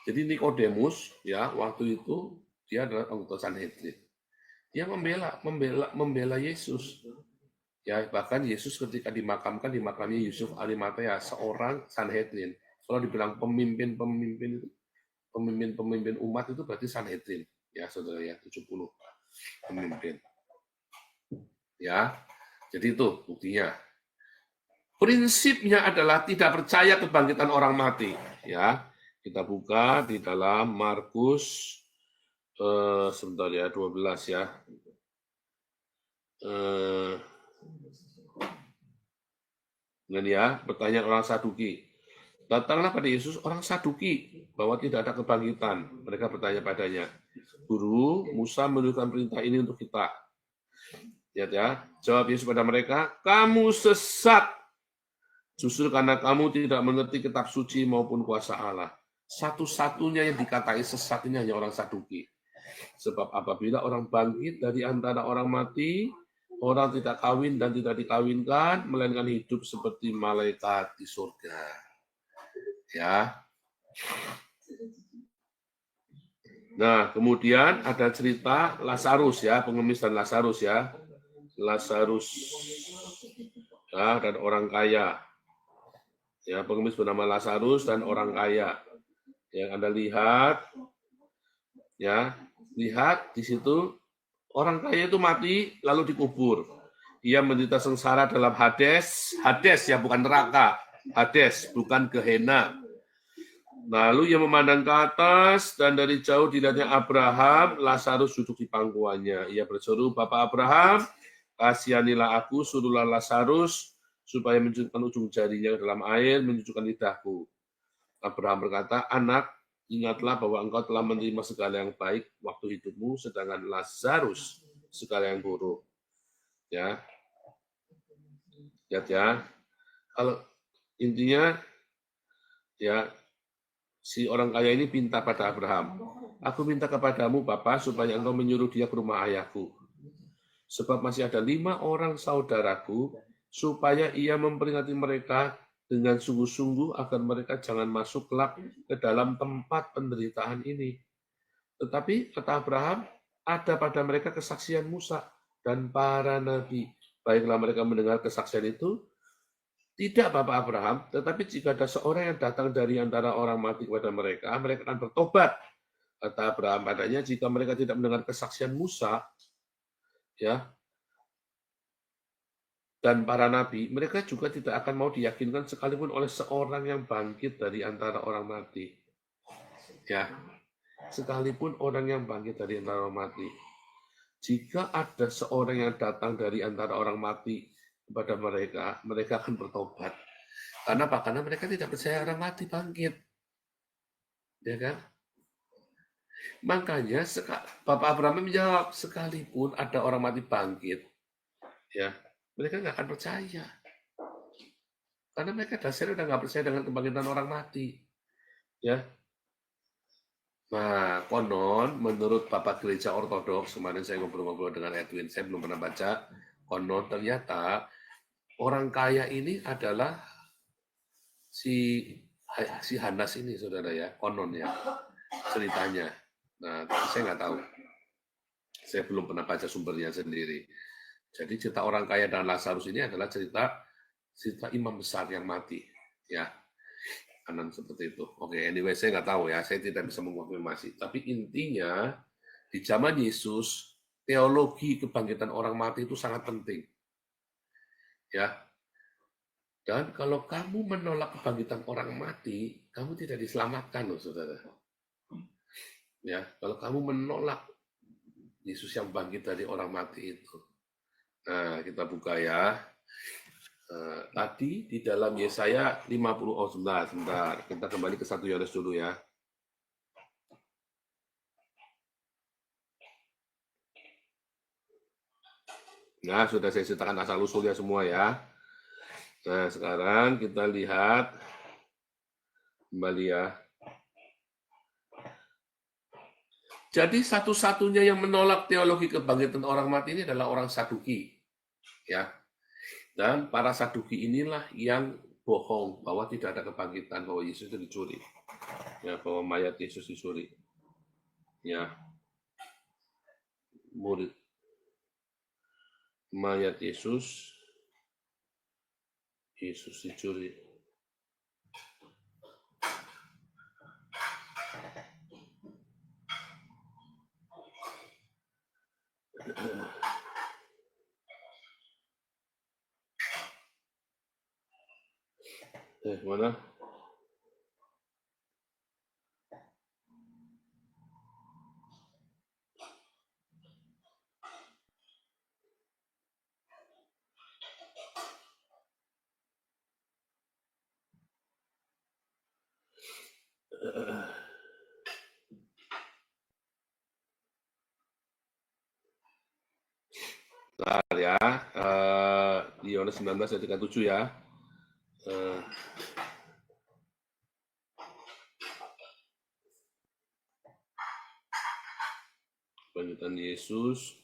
Jadi Nikodemus, ya, waktu itu dia adalah anggota Sanhedrin. Dia membela Yesus. Ya, bahkan Yesus ketika dimakamkan, dimakamnya Yusuf Arimatea, seorang Sanhedrin. Kalau dibilang pemimpin umat itu berarti Sanhedrin. Ya, saudara ya, 70 pemimpin. Ya, jadi itu buktinya. Prinsipnya adalah tidak percaya kebangkitan orang mati. Ya, kita buka di dalam Markus, sebentar ya, 12 ya. Dan ya, pertanyaan orang Saduki. Datanglah pada Yesus orang Saduki bahwa tidak ada kebangkitan. Mereka bertanya padanya, Guru, Musa memberikan perintah ini untuk kita. Lihat ya, jawab Yesus pada mereka, kamu sesat. Justru karena kamu tidak mengerti kitab suci maupun kuasa Allah. Satu-satunya yang dikatai sesat ini hanya orang Saduki. Sebab apabila orang bangkit dari antara orang mati, orang tidak kawin dan tidak dikawinkan, melainkan hidup seperti malaikat di surga. Ya. Nah, kemudian ada cerita Lazarus ya, pengemis dan Lazarus ya. Lazarus ya, dan orang kaya. Ya, pengemis bernama Lazarus dan orang kaya. Yang Anda lihat, ya, lihat di situ orang kaya itu mati lalu dikubur. Ia menderita sengsara dalam Hades, Hades ya bukan neraka, Hades bukan Gehenna. Lalu ia memandang ke atas dan dari jauh dilihatnya Abraham, Lazarus duduk di pangkuannya. Ia berseru, Bapak Abraham, kasihanilah aku, suruhlah Lazarus supaya menunjukkan ujung jarinya ke dalam air, menunjukkan lidahku. Abraham berkata, anak, ingatlah bahwa engkau telah menerima segala yang baik waktu hidupmu, sedangkan Lazarus segala yang buruk. Ya, lihat ya. Kalau intinya, ya, si orang kaya ini minta pada Abraham, aku minta kepadamu, Bapa, supaya engkau menyuruh dia ke rumah ayahku. Sebab masih ada 5 orang saudaraku, supaya ia memperingati mereka dengan sungguh-sungguh agar mereka jangan masuk kelak ke dalam tempat penderitaan ini. Tetapi, kata Abraham, ada pada mereka kesaksian Musa dan para nabi. Baiklah mereka mendengar kesaksian itu, tidak Bapak Abraham, tetapi jika ada seorang yang datang dari antara orang mati kepada mereka, mereka akan bertobat. Kata Abraham padanya, jika mereka tidak mendengar kesaksian Musa, ya, dan para nabi, mereka juga tidak akan mau diyakinkan sekalipun oleh seorang yang bangkit dari antara orang mati. Ya, sekalipun orang yang bangkit dari antara orang mati. Jika ada seorang yang datang dari antara orang mati kepada mereka, mereka akan bertobat. Karena apa? Karena mereka tidak percaya orang mati bangkit. Ya kan? Makanya Bapak Abraham menjawab, sekalipun ada orang mati bangkit, ya, mereka nggak akan percaya. Karena mereka dasarnya udah nggak percaya dengan kebangkitan orang mati. Ya. Nah, konon menurut Bapak Gereja Ortodoks, kemarin saya ngobrol-ngobrol dengan Edwin, saya belum pernah baca, konon ternyata orang kaya ini adalah si Hanas ini, saudara ya, konon ya, ceritanya. Nah, saya nggak tahu. Saya belum pernah baca sumbernya sendiri. Jadi cerita orang kaya dan Lazarus ini adalah cerita imam besar yang mati. Ya. kanan seperti itu. Oke, anyway, saya nggak tahu ya, saya tidak bisa mengkonfirmasi. Tapi intinya di zaman Yesus, teologi kebangkitan orang mati itu sangat penting. Ya. Dan kalau kamu menolak kebangkitan orang mati, kamu tidak diselamatkan loh, saudara. Ya, kalau kamu menolak Yesus yang bangkit dari orang mati itu. Nah, kita buka ya. Tadi di dalam Yesaya 50, sebentar. Kita kembali ke 1 Yohanes dulu ya. Nah, sudah saya ceritakan asal-usulnya semua ya. Nah, sekarang kita lihat kembali ya. Jadi satu-satunya yang menolak teologi kebangkitan orang mati ini adalah orang Saduki. Ya. Dan para Saduki inilah yang bohong bahwa tidak ada kebangkitan, bahwa Yesus itu dicuri. Ya, bahwa mayat Yesus dicuri. Ya. Murid mayat Yesus dicuri. Mana? Bentar ya, di Yohanes 19 ayat 37 ya. Kebangkitan Yesus.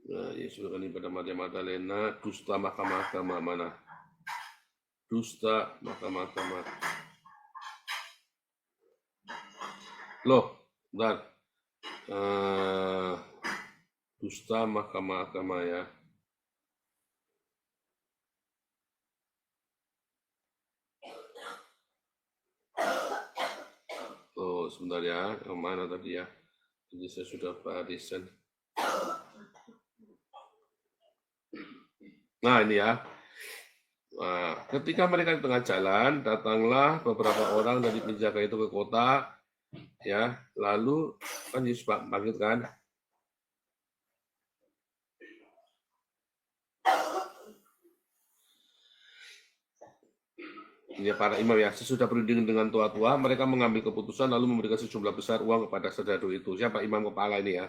Nah, Yesus akan pada Maria Magdalena, dusta mahkamah mana? Dusta mahkamah. Loh, bentar. Dusta mahkamah ya. Oh, sebentar ya. Yang mana tadi ya? Jadi saya sudah barisan. Nah, ini ya. Nah, ketika mereka di tengah jalan, datanglah beberapa orang dari penjaga itu ke kota, ya. Lalu kan Yesus bangkit kan? Ini para imam ya. Sesudah berunding dengan tua-tua, mereka mengambil keputusan lalu memberikan sejumlah besar uang kepada saudara itu. Siapa imam kepala ini ya?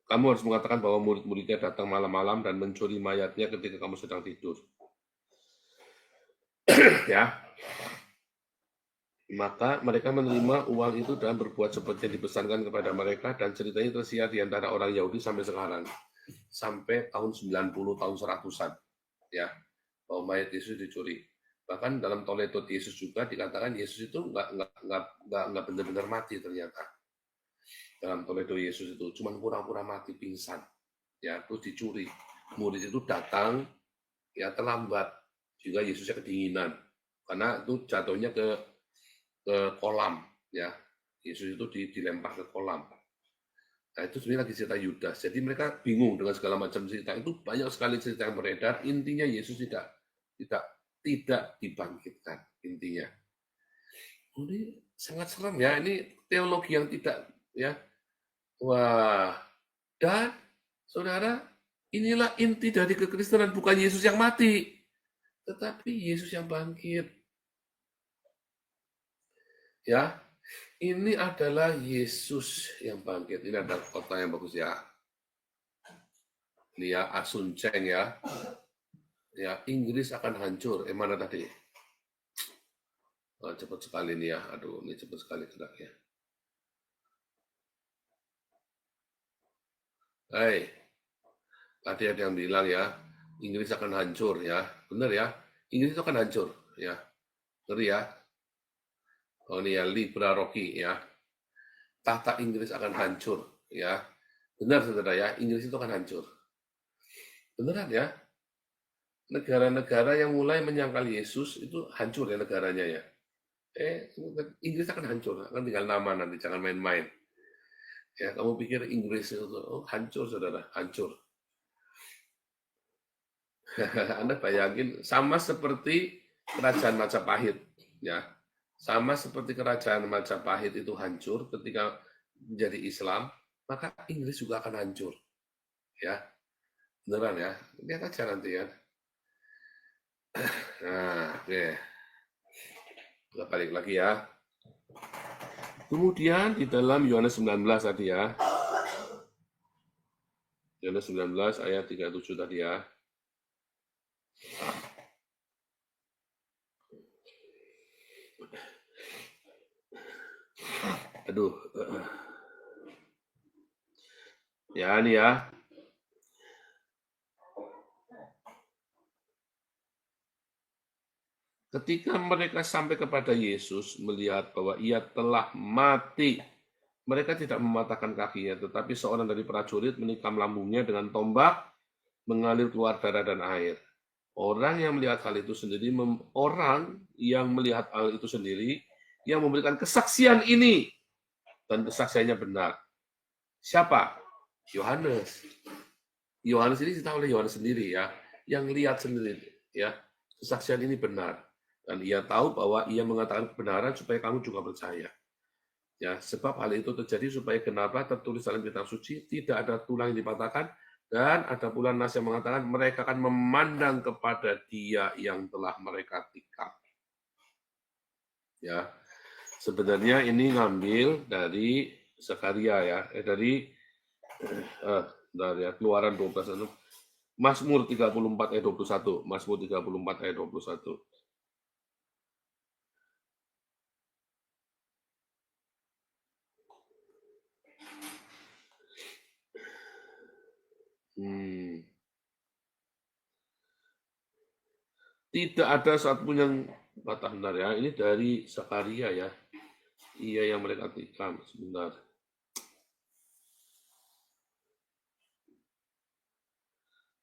Kamu harus mengatakan bahwa murid-muridnya datang malam-malam dan mencuri mayatnya ketika kamu sedang tidur. Ya. Maka mereka menerima uang itu dan berbuat seperti yang dipesankan kepada mereka, dan ceritanya tersiar di antara orang Yahudi sampai sekarang. Sampai tahun 90, tahun 100-an. Ya, bahwa mayat Yesus dicuri. Bahkan dalam Toledo Yesus juga dikatakan Yesus itu nggak benar-benar mati ternyata. Dalam Toledo Yesus itu cuma pura-pura mati pingsan. Ya, terus dicuri. Murid itu datang ya terlambat, juga Yesusnya kedinginan. Karena itu jatuhnya ke kolam, ya. Yesus itu dilempar ke kolam. Nah, itu sebenarnya lagi cerita Yudas. Jadi mereka bingung dengan segala macam cerita. Itu banyak sekali cerita yang beredar. Intinya Yesus tidak dibangkitkan. Intinya. Ini sangat serem ya. Ini teologi yang tidak, ya. Wah. Dan saudara, inilah inti dari kekristenan, bukan Yesus yang mati, tetapi Yesus yang bangkit. Ya, ini adalah Yesus yang bangkit. Ini adalah kota yang bagus ya. Ini ya, Asunceng ya. Ya, Inggris akan hancur. Mana tadi? Oh, cepat sekali nih ya. Aduh, ini cepat sekali geraknya. Hai, tadi ada yang bilang ya, Inggris akan hancur ya. Benar ya, Inggris itu akan hancur ya. Ngeri ya. Oh ini ya, Libra Rocky ya. Tahta Inggris akan hancur ya. Benar saudara ya, Inggris itu akan hancur. Beneran ya. negara-negara yang mulai menyangkal Yesus itu hancur ya negaranya ya. Inggris akan hancur, akan tinggal nama nanti, jangan main-main. Ya, kamu pikir Inggris itu hancur, saudara, hancur. Anda bayangin sama seperti kerajaan Majapahit, ya, sama seperti kerajaan Majapahit itu hancur ketika menjadi Islam, maka Inggris juga akan hancur, ya, beneran ya, lihat aja nanti ya. Nah, oke, kita balik lagi ya. Kemudian di dalam Yohanes 19 tadi ya, Yohanes 19 ayat 37 tadi ya. Aduh. Ya, ini ya. Ketika mereka sampai kepada Yesus, melihat bahwa ia telah mati, mereka tidak mematahkan kakinya, tetapi seorang dari prajurit menikam lambungnya dengan tombak, mengalir keluar darah dan air. Orang yang melihat hal itu sendiri, yang memberikan kesaksian ini, dan kesaksiannya benar. Siapa? Yohanes. Yohanes ini ditahu oleh Yohanes sendiri ya, yang lihat sendiri ya, kesaksian ini benar. Dan ia tahu bahwa ia mengatakan kebenaran supaya kamu juga percaya. Ya, sebab hal itu terjadi supaya kenapa tertulis dalam kitab suci, tidak ada tulang yang dipatahkan, dan ada pula nas yang mengatakan mereka akan memandang kepada Dia yang telah mereka tikam. Ya, sebenarnya ini ngambil dari Zakaria ya, dari Keluaran 12, Mazmur 34 ayat 21, Mazmur 34 ayat 21. Tidak ada satupun yang patah, benar ya. Ini dari Zakaria ya. Iya yang mereka tikam. Sebentar.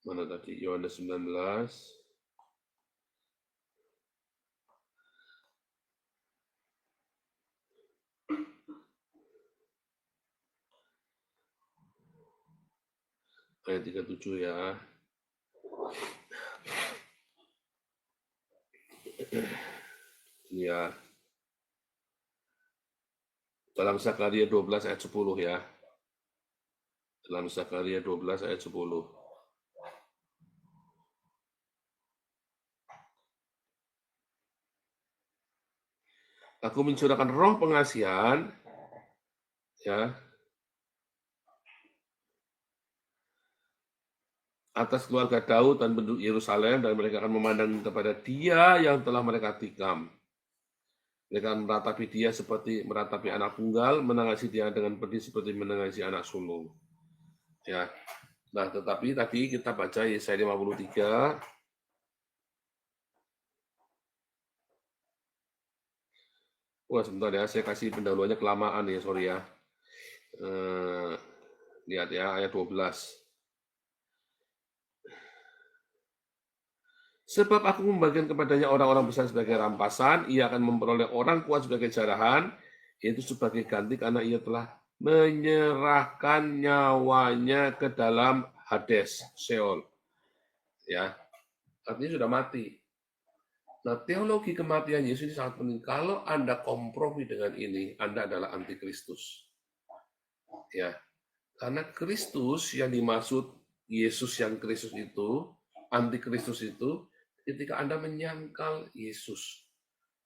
Mana tadi? Yohanes 19. Ayat 37 ya. Ya. Dalam Zakaria 12 ayat 10 ya. Dalam Zakaria 12 ayat 10. Aku mencurahkan roh pengasihan ya atas keluarga Daud dan penduduk Yerusalem, dan mereka akan memandang kepada Dia yang telah mereka tikam. Mereka akan meratapi Dia seperti meratapi anak tunggal, menangisi Dia dengan pedih seperti menangisi anak sulung. Ya. Nah, tetapi tadi kita baca Yesaya 53. Wah, sebentar ya, saya kasih pendahuluannya kelamaan ya, sorry ya. Lihat ya, ayat 12. Sebab aku membagikan kepadanya orang-orang besar sebagai rampasan, ia akan memperoleh orang kuat sebagai jarahan, yaitu sebagai ganti karena ia telah menyerahkan nyawanya ke dalam Hades, Sheol. Ya, artinya sudah mati. Nah, teologi kematian Yesus ini sangat penting. Kalau Anda kompromi dengan ini, Anda adalah antikristus. Ya, karena Kristus yang dimaksud Yesus yang Kristus itu, antikristus itu, ketika Anda menyangkal Yesus.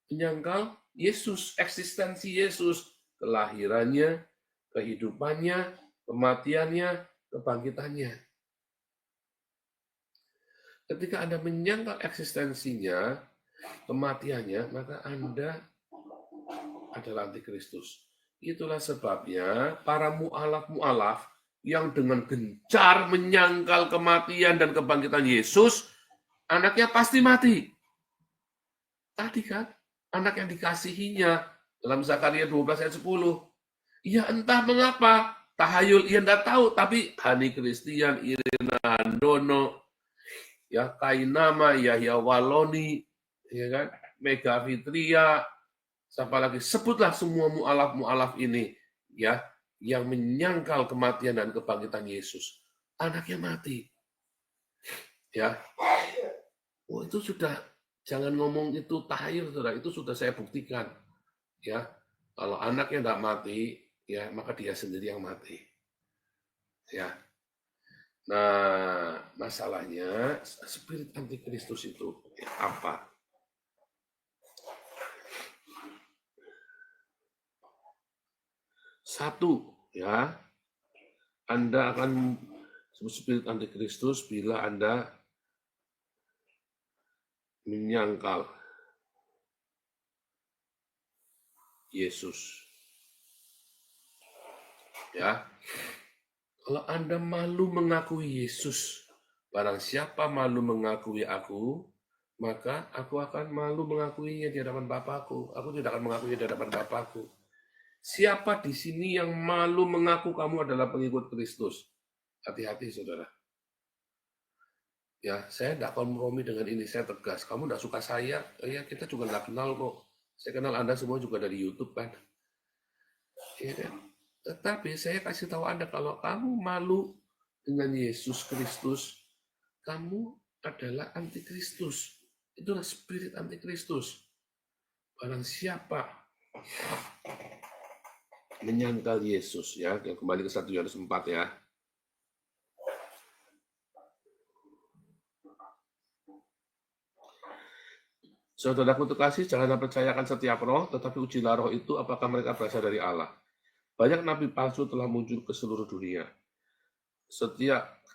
Menyangkal Yesus, eksistensi Yesus, kelahirannya, kehidupannya, kematiannya, kebangkitannya. Ketika Anda menyangkal eksistensinya, kematiannya, maka Anda adalah antikristus. Itulah sebabnya para mu'alaf yang dengan gencar menyangkal kematian dan kebangkitan Yesus, anaknya pasti mati. Tadi kan, anak yang dikasihinya dalam Zakaria 12 ayat 10. Ya entah mengapa, tahayul ia tidak tahu, tapi Hani Christian, Irina Handono, ya Kainama, Yahya Waloni, ya kan, Mega Fitria, siapa lagi? Sebutlah semua mu'alaf ini, ya, yang menyangkal kematian dan kebangkitan Yesus. Anaknya mati, ya. Oh, itu sudah, jangan ngomong itu tahayul, saudara. Itu sudah saya buktikan, ya. Kalau anaknya tidak mati, ya maka dia sendiri yang mati, ya. Nah, masalahnya spirit antikristus itu apa? Satu, ya, Anda akan spirit antikristus bila Anda menyangkal Yesus. Ya. Kalau Anda malu mengakui Yesus, barang siapa malu mengakui aku, maka aku akan malu mengakuinya di hadapan Bapakku. Aku tidak akan mengakuinya di hadapan Bapakku. Siapa di sini yang malu mengaku kamu adalah pengikut Kristus? Hati-hati, saudara. Ya, saya tidak kompromi dengan ini, saya tegas. Kamu tidak suka saya, ya kita juga nggak kenal kok. Saya kenal Anda semua juga dari YouTube kan. Ya, kan? Tetapi saya kasih tahu Anda, kalau kamu malu dengan Yesus Kristus, kamu adalah antikristus. Itulah spirit antikristus. Barang siapa menyangkal Yesus, ya, kembali ke 1 Yohanes 4 ya. Saudaraku terkasih, janganlah percayakan setiap roh, tetapi ujilah roh itu apakah mereka berasal dari Allah. Banyak nabi palsu telah muncul ke seluruh dunia.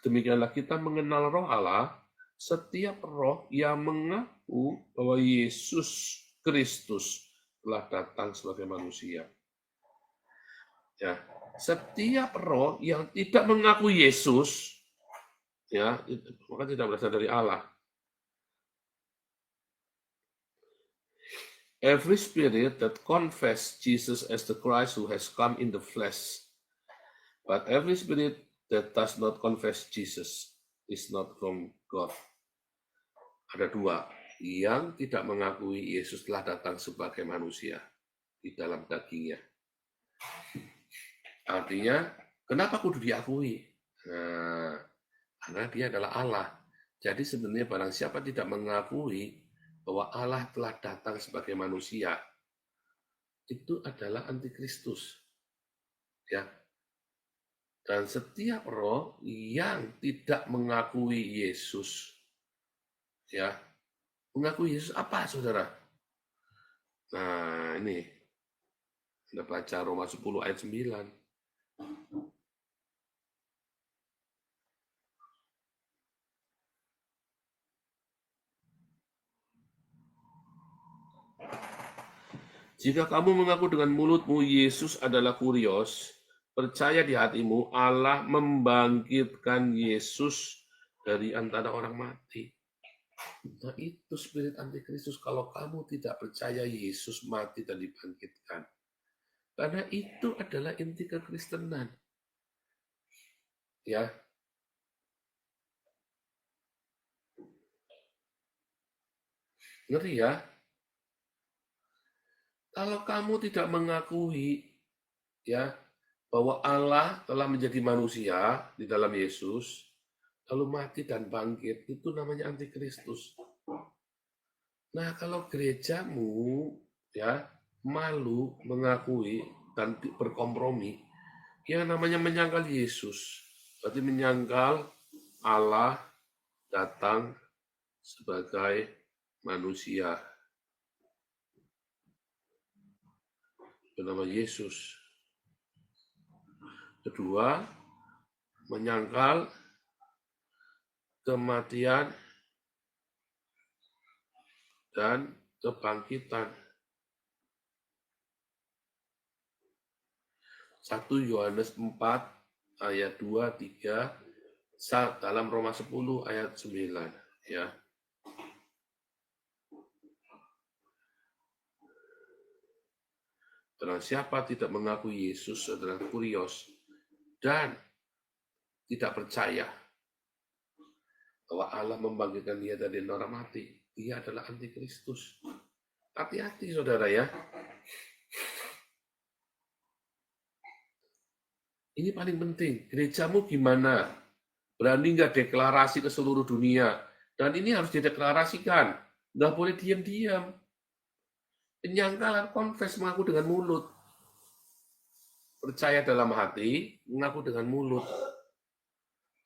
Demikianlah kita mengenal roh Allah, setiap roh yang mengaku bahwa Yesus Kristus telah datang sebagai manusia. Ya, setiap roh yang tidak mengaku Yesus, ya, maka tidak berasal dari Allah. Every spirit that confess Jesus as the Christ who has come in the flesh, but every spirit that does not confess Jesus is not from God. Ada dua, yang tidak mengakui Yesus telah datang sebagai manusia di dalam dagingnya. Artinya, kenapa kudu diakui? Nah, karena dia adalah Allah. Jadi sebenarnya barang siapa tidak mengakui bahwa Allah telah datang sebagai manusia, itu adalah antikristus. Ya. Dan setiap roh yang tidak mengakui Yesus, ya, mengakui Yesus apa, saudara? Nah, ini Anda baca Roma 10 ayat 9. Jika kamu mengaku dengan mulutmu Yesus adalah Kurios, percaya di hatimu Allah membangkitkan Yesus dari antara orang mati. Nah, itu spirit antikristus kalau kamu tidak percaya Yesus mati dan dibangkitkan. Karena itu adalah inti kekristenan. Ya. Ngeri ya? Kalau kamu tidak mengakui, ya, bahwa Allah telah menjadi manusia di dalam Yesus, lalu mati dan bangkit, itu namanya antikristus. Nah, kalau gerejamu, ya, malu mengakui dan berkompromi, yang namanya menyangkal Yesus, berarti menyangkal Allah datang sebagai manusia. Bernama Yesus. Kedua, menyangkal kematian dan kebangkitan. 1 Yohanes 4 ayat 2, 3, dalam Roma 10 ayat 9. Ya. Barang siapa tidak mengakui Yesus adalah Kurios dan tidak percaya bahwa Allah membangkitkan dia dari orang mati, dia adalah antikristus. Hati-hati saudara ya. Ini paling penting. Gerejamu gimana? Berani nggak deklarasi ke seluruh dunia? Dan ini harus dideklarasikan. Nggak boleh diam-diam. Penyangkalan, confess, mengaku dengan mulut. Percaya dalam hati, mengaku dengan mulut.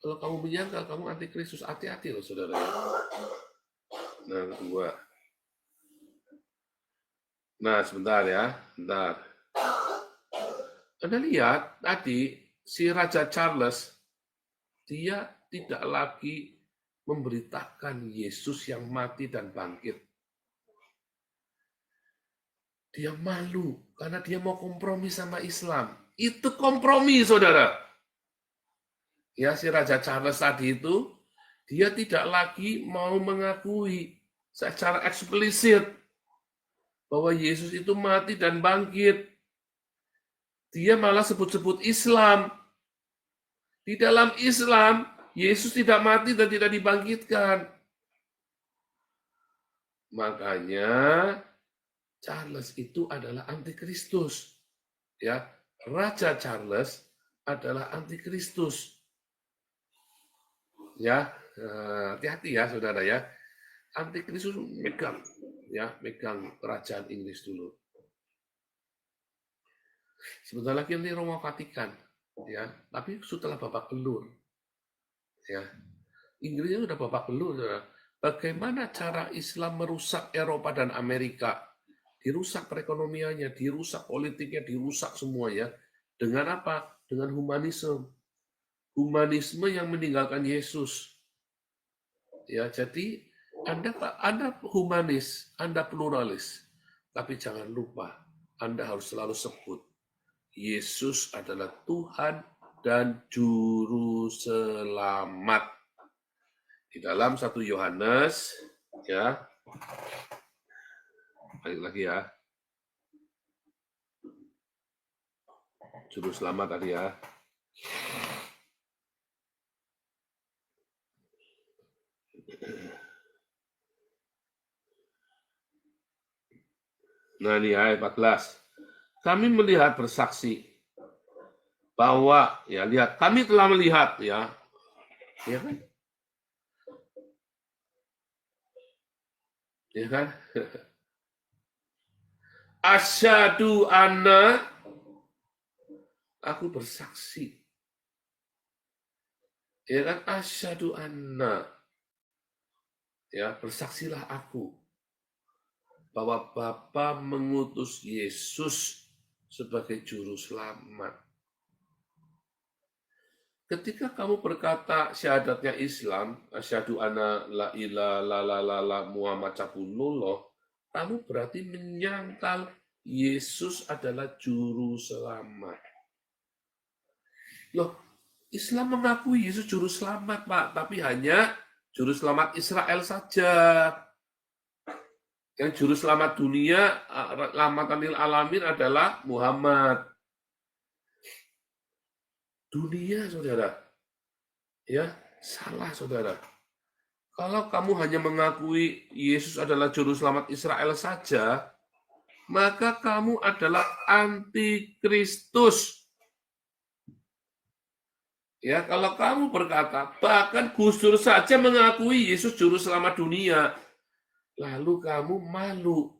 Kalau kamu menyangkal, kamu antikristus. Hati-hati loh saudara. Nah, kedua. Nah, sebentar ya. Bentar. Anda lihat tadi si Raja Charles, dia tidak lagi memberitakan Yesus yang mati dan bangkit. Dia malu karena dia mau kompromi sama Islam. Itu kompromi, saudara. Ya, si Raja Charles tadi itu, dia tidak lagi mau mengakui secara eksplisit bahwa Yesus itu mati dan bangkit. Dia malah sebut-sebut Islam. Di dalam Islam, Yesus tidak mati dan tidak dibangkitkan. Makanya Charles itu adalah antikristus. Ya, Raja Charles adalah antikristus. Ya, hati-hati ya saudara ya. Antikristus megang kerajaan Inggris dulu. Sebentar lagi nanti Roma Vatikan, ya. Tapi setelah babak belur, ya. Inggrisnya sudah babak belur. Ya. Bagaimana cara Islam merusak Eropa dan Amerika? Dirusak perekonomiannya, dirusak politiknya, dirusak semuanya. Dengan apa? Dengan humanisme. Humanisme yang meninggalkan Yesus. Ya, jadi Anda humanis, Anda pluralis, tapi jangan lupa Anda harus selalu sebut Yesus adalah Tuhan dan Juru Selamat. Di dalam 1 Yohanes, ya, balik lagi ya, Juru Selamat tadi ya. Nah ini ayat 14. Kami melihat bersaksi bahwa ya lihat kami telah melihat ya kan asyhadu anna, aku bersaksi ya kan, asyhadu anna, ya bersaksilah aku bahwa Bapa mengutus Yesus sebagai juru selamat. Ketika kamu berkata syahadatnya Islam, asyhadu anna la ilaha illallah Muhammad Rasulullah, kamu berarti menyangkal Yesus adalah juru selamat. Loh, Islam mengakui Yesus juru selamat, Pak, tapi hanya juru selamat Israel saja. Yang juru selamat dunia, rahmatan lil alamin adalah Muhammad. Dunia, saudara. Ya, salah, saudara. Kalau kamu hanya mengakui Yesus adalah juru selamat Israel saja, maka kamu adalah antikristus. Ya, kalau kamu berkata, bahkan Gus Dur saja mengakui Yesus juru selamat dunia, lalu kamu malu.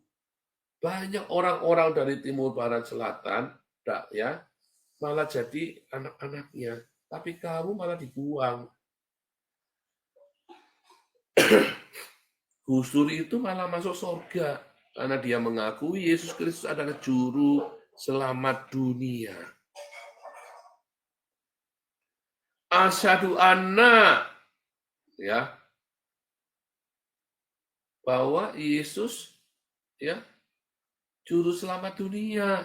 Banyak orang-orang dari timur, barat, selatan, ya, malah jadi anak-anaknya. Tapi kamu malah dibuang. Gus Dur itu malah masuk surga. Karena dia mengakui Yesus Kristus adalah juru selamat dunia. Asyhadu anna, ya, bahwa Yesus ya juru selamat dunia.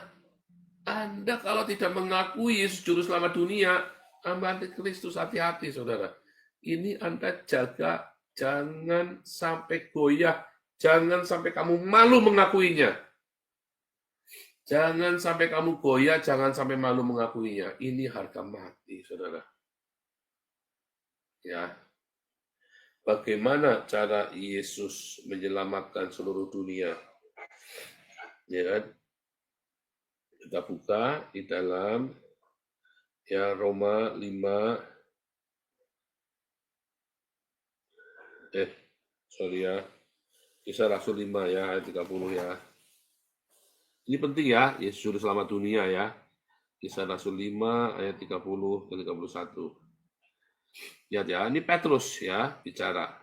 Anda kalau tidak mengakui Yesus juru selamat dunia, Anda antikristus. Hati-hati saudara. Ini Anda jaga, jangan sampai goyah, jangan sampai kamu malu mengakuinya. Jangan sampai kamu goyah, jangan sampai malu mengakuinya. Ini harga mati, saudara. Ya. bagaimana cara Yesus menyelamatkan seluruh dunia. Ya kan? Kita buka di dalam ya Roma 5 Kisah Rasul 5 ya ayat 30 ya. Ini penting ya, Yesus juru selamat dunia ya. Kisah Rasul 5 ayat 30 dan 31. Lihat ya, ini Petrus ya bicara.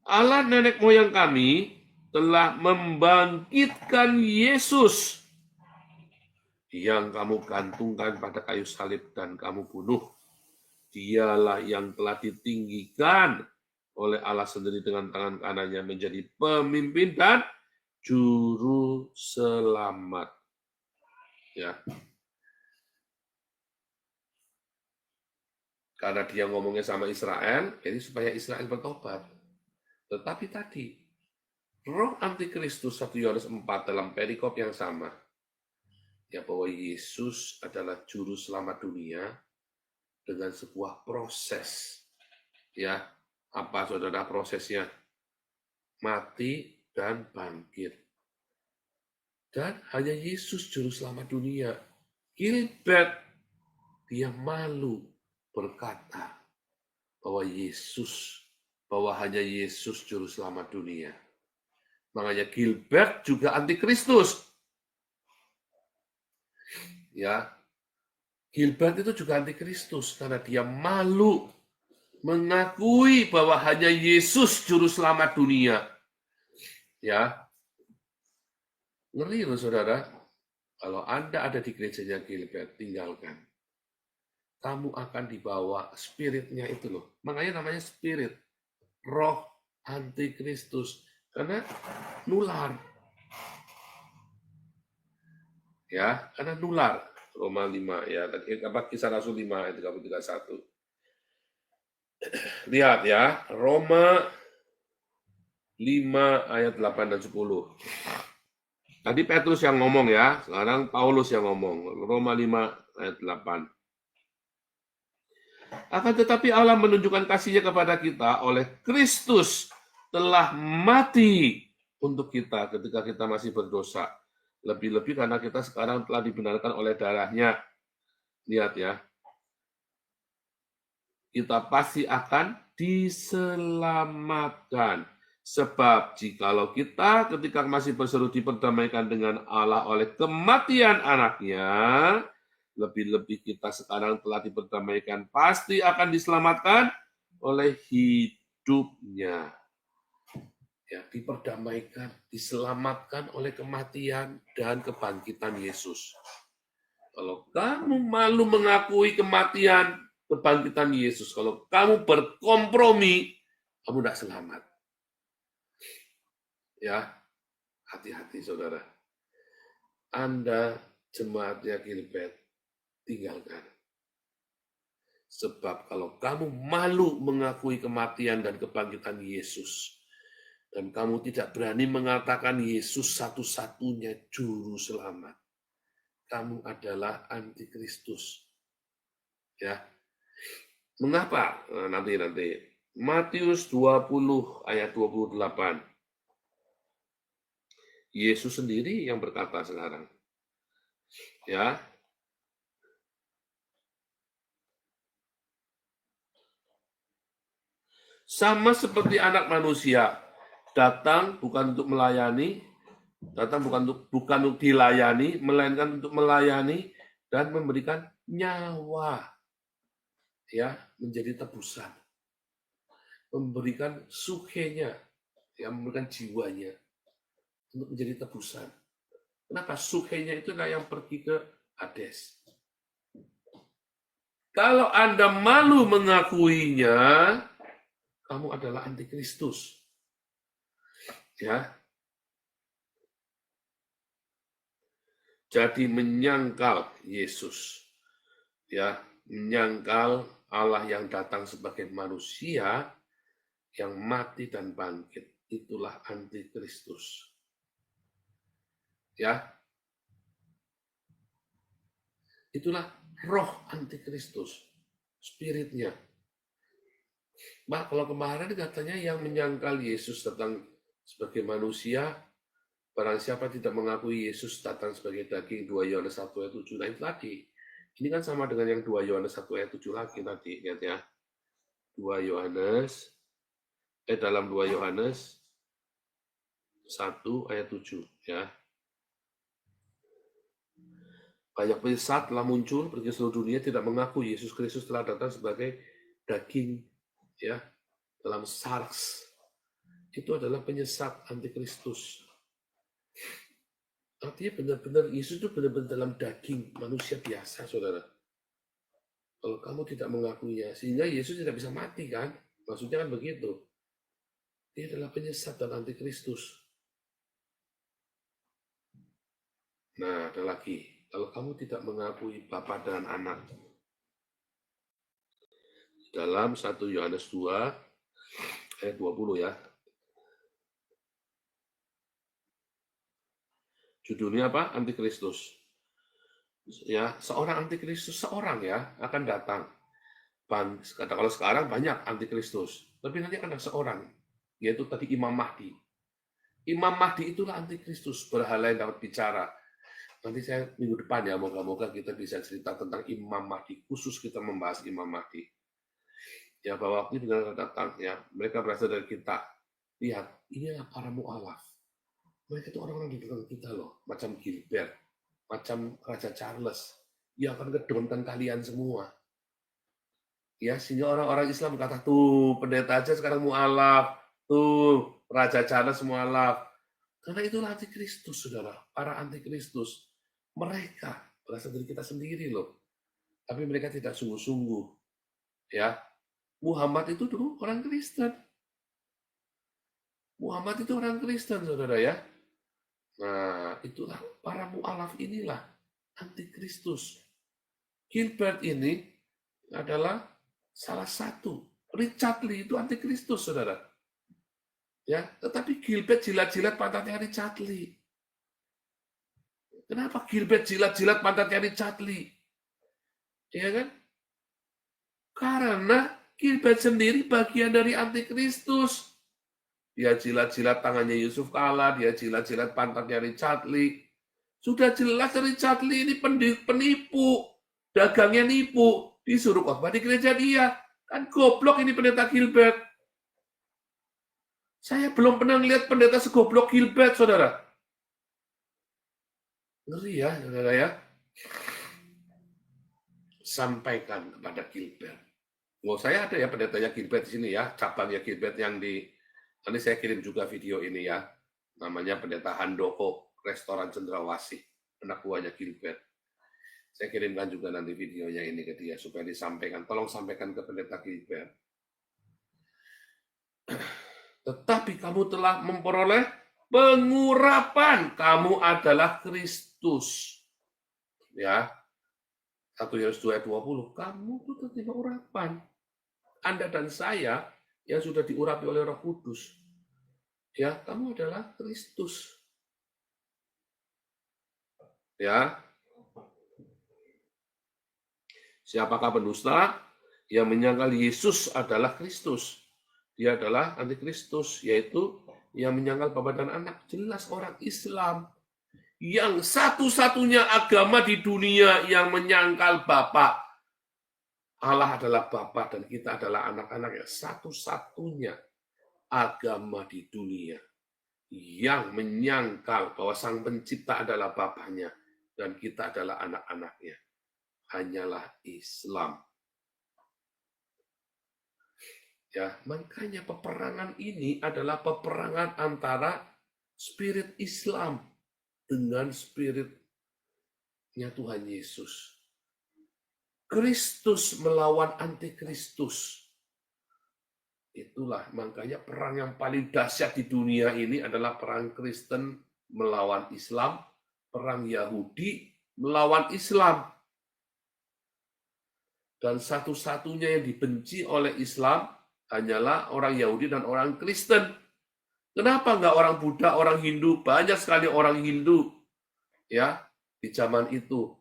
Allah nenek moyang kami telah membangkitkan Yesus yang kamu gantungkan pada kayu salib dan kamu bunuh. Dialah yang telah ditinggikan oleh Allah sendiri dengan tangan kanannya menjadi pemimpin dan juru selamat. Ya. Karena dia ngomongnya sama Israel, jadi supaya Israel bertobat. Tetapi tadi, roh antikristus 1 Yohanes 4 dalam perikop yang sama, ya bahwa Yesus adalah juru selamat dunia dengan sebuah proses. Ya, apa saudara prosesnya? Mati dan bangkit. Dan hanya Yesus juru selamat dunia. Gilbert, dia malu berkata bahwa hanya Yesus juru selamat dunia. Makanya Gilbert juga antikristus. Ya, Gilbert itu juga antikristus karena dia malu mengakui bahwa hanya Yesus juru selamat dunia. Ya, ngeri loh saudara. Kalau Anda ada di gerejanya Gilbert, tinggalkan. Kamu akan dibawa spiritnya itu loh. Makanya namanya spirit. Roh antikristus. Karena nular. Ya, karena nular. Roma 5 ya. Kisah Rasul 5 ayat 31. Lihat ya, Roma 5 ayat 8 dan 10. Tadi Petrus yang ngomong ya, sekarang Paulus yang ngomong. Roma 5 ayat 8. Akan tetapi Allah menunjukkan kasih-Nya kepada kita oleh Kristus telah mati untuk kita ketika kita masih berdosa. Lebih-lebih karena kita sekarang telah dibenarkan oleh darah-Nya. Lihat ya. Kita pasti akan diselamatkan. Sebab jikalau kita ketika masih berseru diperdamaikan dengan Allah oleh kematian anaknya, lebih-lebih kita sekarang telah diperdamaikan, pasti akan diselamatkan oleh hidupnya. Ya, diperdamaikan, diselamatkan oleh kematian dan kebangkitan Yesus. Kalau kamu malu mengakui kematian, kebangkitan Yesus, kalau kamu berkompromi, kamu tidak selamat. Ya, hati-hati saudara. Anda jemaatnya Gilbert, tinggalkan. Sebab kalau kamu malu mengakui kematian dan kebangkitan Yesus, dan kamu tidak berani mengatakan Yesus satu-satunya juru selamat, kamu adalah antikristus. Ya. Mengapa? Nah, nanti. Matius 20 ayat 28. Yesus sendiri yang berkata sekarang. Ya. Sama seperti anak manusia, datang bukan untuk melayani, bukan untuk dilayani, melainkan untuk melayani dan memberikan nyawa. Ya, menjadi tebusan. Memberikan sukenya, ya, memberikan jiwanya untuk menjadi tebusan. Kenapa? Sukenya itu yang pergi ke Hades. Kalau Anda malu mengakuinya, kamu adalah antikristus. Ya. Jadi menyangkal Yesus. Ya, menyangkal Allah yang datang sebagai manusia yang mati dan bangkit. Itulah antikristus. Ya. Itulah roh antikristus, spiritnya. Kalau kemarin katanya yang menyangkal Yesus datang sebagai manusia, barang siapa tidak mengakui Yesus datang sebagai daging, 2 Yohanes 1 ayat 7. Nah itu tadi. Ini kan sama dengan yang 2 Yohanes 1 ayat 7 lagi tadi. Lihat ya. 2 Yohanes, dalam 2 Yohanes 1 ayat 7. Ya. Banyak penyesat telah muncul pergi seluruh dunia tidak mengaku Yesus Kristus telah datang sebagai daging, ya, dalam sarks. Itu adalah penyesat antikristus. Artinya benar-benar Yesus itu benar-benar dalam daging manusia biasa, saudara. Kalau kamu tidak mengakuinya, sehingga Yesus tidak bisa mati kan? Maksudnya kan begitu. Dia adalah penyesat dan antikristus. Nah, ada lagi. Kalau kamu tidak mengakui Bapa dan Anak. Dalam 1 Yohanes 2 ayat 20 ya. Judulnya apa? Antikristus. Ya, seorang antikristus, seorang ya akan datang. Kalau sekarang banyak antikristus, tapi nanti akan ada seorang, yaitu tadi Imam Mahdi. Imam Mahdi itulah antikristus, berhala yang dapat bicara. Nanti saya minggu depan ya, moga-moga kita bisa cerita tentang Imam Mahdi, khusus kita membahas Imam Mahdi. Ya, bahwa waktu benar datang ya, mereka berasal dari kita. Lihat, inilah para mu'alaf. Mereka itu orang-orang di belakang kita loh, macam Gilbert, macam Raja Charles, yang akan kedontan kalian semua. Ya, sehingga orang-orang Islam berkata, tuh pendeta aja sekarang mu'alaf, tuh Raja Charles mu'alaf. Karena itulah antikristus, saudara, para antikristus. Mereka berasal dari kita sendiri loh. Tapi mereka tidak sungguh-sungguh. Ya, Muhammad itu dulu orang Kristen. Muhammad itu orang Kristen, saudara ya. Nah, itulah para mu'alaf inilah antikristus. Gilbert ini adalah salah satu. Richard Lee itu antikristus, saudara. Ya, tetapi Gilbert jilat-jilat pantatnya Richard Lee. Kenapa Gilbert jilat-jilat pantatnya Richard Lee? Ya kan? Karena Gilbert sendiri bagian dari antikristus. Dia jilat-jilat tangannya Yusuf Kala, dia jilat-jilat pantatnya Richard Lee. Sudah jelas Richard Lee ini penipu, dagangnya nipu, disuruh khotbah di gereja dia. Kan goblok ini pendeta Gilbert. Saya belum pernah lihat pendeta segoblok Gilbert, saudara. Ngeri ya, saudara ya. Sampaikan kepada Gilbert. Oh, saya ada ya pendetanya Gilbert di sini ya, cabangnya Gilbert yang di. Nanti saya kirim juga video ini ya. Namanya pendeta Handoko, restoran Cendrawasih, anak buahnya Gilbert. Saya kirimkan juga nanti videonya ini ke dia supaya disampaikan. Tolong sampaikan ke pendeta Gilbert. Tetapi kamu telah memperoleh pengurapan. Kamu adalah Kristus. Ya. 1 Yohanes 2 ayat 20. Kamu itu terima urapan. Anda dan saya yang sudah diurapi oleh Roh Kudus. Ya, kamu adalah Kristus. Ya. Siapakah pendusta? Yang menyangkal Yesus adalah Kristus. Dia adalah antikristus, yaitu yang menyangkal Bapa dan Anak. Jelas orang Islam. Yang satu-satunya agama di dunia yang menyangkal Bapa. Allah adalah Bapa dan kita adalah anak-anak. Satu-satunya agama di dunia yang menyangkal bahwa Sang Pencipta adalah Bapanya dan kita adalah anak-anaknya. Hanyalah Islam. Ya, makanya peperangan ini adalah peperangan antara spirit Islam dengan spiritnya Tuhan Yesus. Kristus melawan antikristus. Itulah makanya perang yang paling dahsyat di dunia ini adalah perang Kristen melawan Islam, perang Yahudi melawan Islam. Dan satu-satunya yang dibenci oleh Islam hanyalah orang Yahudi dan orang Kristen. Kenapa enggak orang Buddha, orang Hindu? Banyak sekali orang Hindu ya di zaman itu.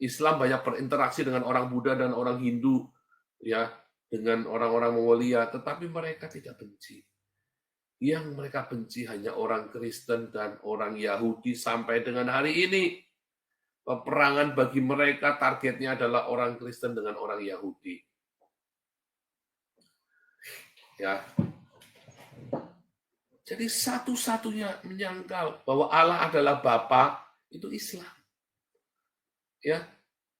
Islam banyak berinteraksi dengan orang Buddha dan orang Hindu, ya, dengan orang-orang Mongolia, tetapi mereka tidak benci. Yang mereka benci hanya orang Kristen dan orang Yahudi sampai dengan hari ini. Peperangan bagi mereka targetnya adalah orang Kristen dengan orang Yahudi. Ya. Jadi satu-satunya menyangkal bahwa Allah adalah Bapa itu Islam. Ya.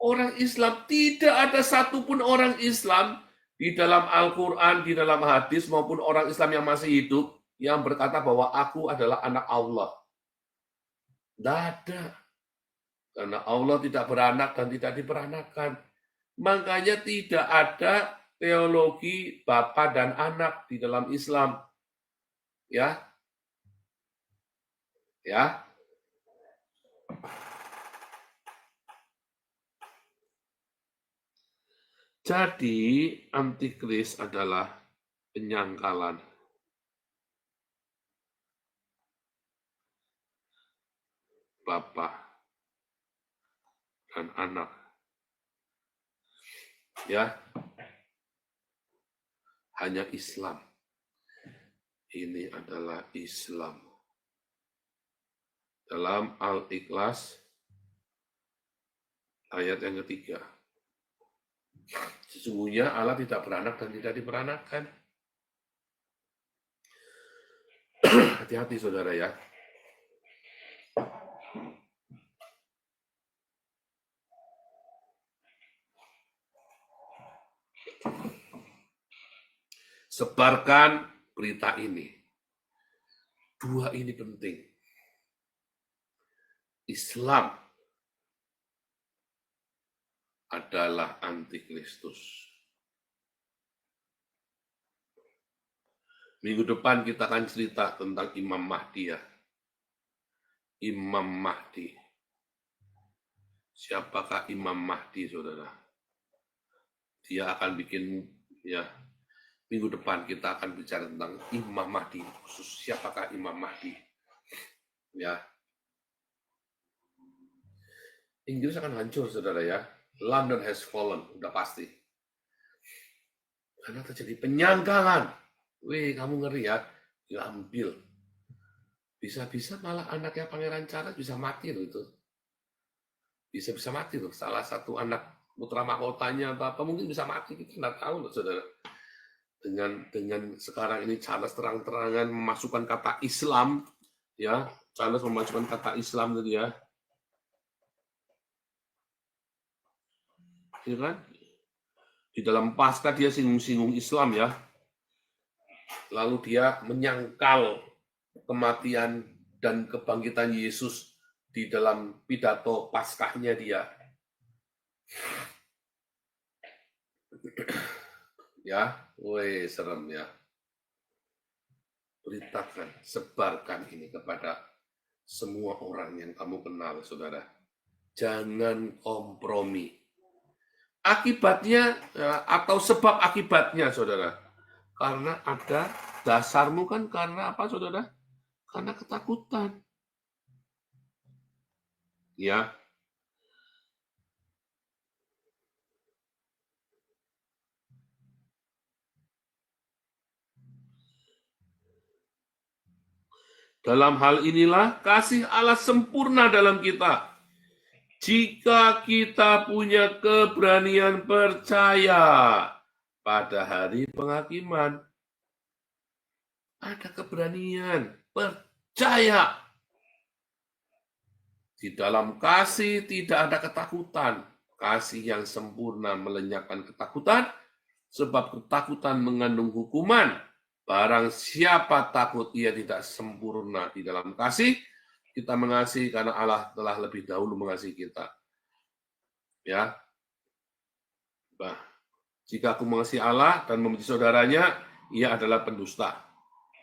Orang Islam, tidak ada satupun orang Islam di dalam Al-Quran, di dalam hadis maupun orang Islam yang masih hidup yang berkata bahwa aku adalah anak Allah. Tidak ada. Karena Allah tidak beranak dan tidak diperanakan. Makanya tidak ada teologi Bapa dan Anak di dalam Islam. Ya. Ya. Jadi antikris adalah penyangkalan. Bapa dan Anak. Ya. Hanya Islam. Ini adalah Islam. Dalam Al-Ikhlas ayat yang ketiga. Sesungguhnya Allah tidak beranak dan tidak diperanakan. Hati-hati saudara ya. Sebarkan berita ini. Dua ini penting. Islam adalah antikristus. Minggu depan kita akan cerita tentang Imam Mahdi ya. Imam Mahdi. Siapakah Imam Mahdi, saudara? Dia akan bikin, ya, minggu depan kita akan bicara tentang Imam Mahdi. Khusus siapakah Imam Mahdi? Ya. Inggris akan hancur, saudara ya. London has fallen, udah pasti. Karena terjadi penyangkalan. Wih, kamu ngeri ya. Diambil. Bisa-bisa malah anaknya Pangeran Charles bisa mati loh itu. Bisa-bisa mati loh. Salah satu anak putra mahkotanya apa mungkin bisa mati. Kita nggak tahu loh, saudara. Dengan sekarang ini Charles terang-terangan memasukkan kata Islam, ya. Charles memasukkan kata Islam tadi ya. Ya kan? Di dalam Paskah dia singgung-singgung Islam ya. Lalu dia menyangkal kematian dan kebangkitan Yesus di dalam pidato Paskahnya dia. Ya, woi serem ya. Beritakan, sebarkan ini kepada semua orang yang kamu kenal, saudara. Jangan kompromi. Akibatnya atau sebab akibatnya, saudara. Karena ada dasarmu kan karena apa, saudara? Karena ketakutan. Ya. Dalam hal inilah kasih Allah sempurna dalam kita. Jika kita punya keberanian percaya pada hari penghakiman, ada keberanian percaya. Di dalam kasih tidak ada ketakutan. Kasih yang sempurna melenyapkan ketakutan, sebab ketakutan mengandung hukuman. Barang siapa takut ia tidak sempurna di dalam kasih. Kita mengasihi karena Allah telah lebih dahulu mengasihi kita. Ya. Bah, jika aku mengasihi Allah dan membenci saudaranya, ia adalah pendusta.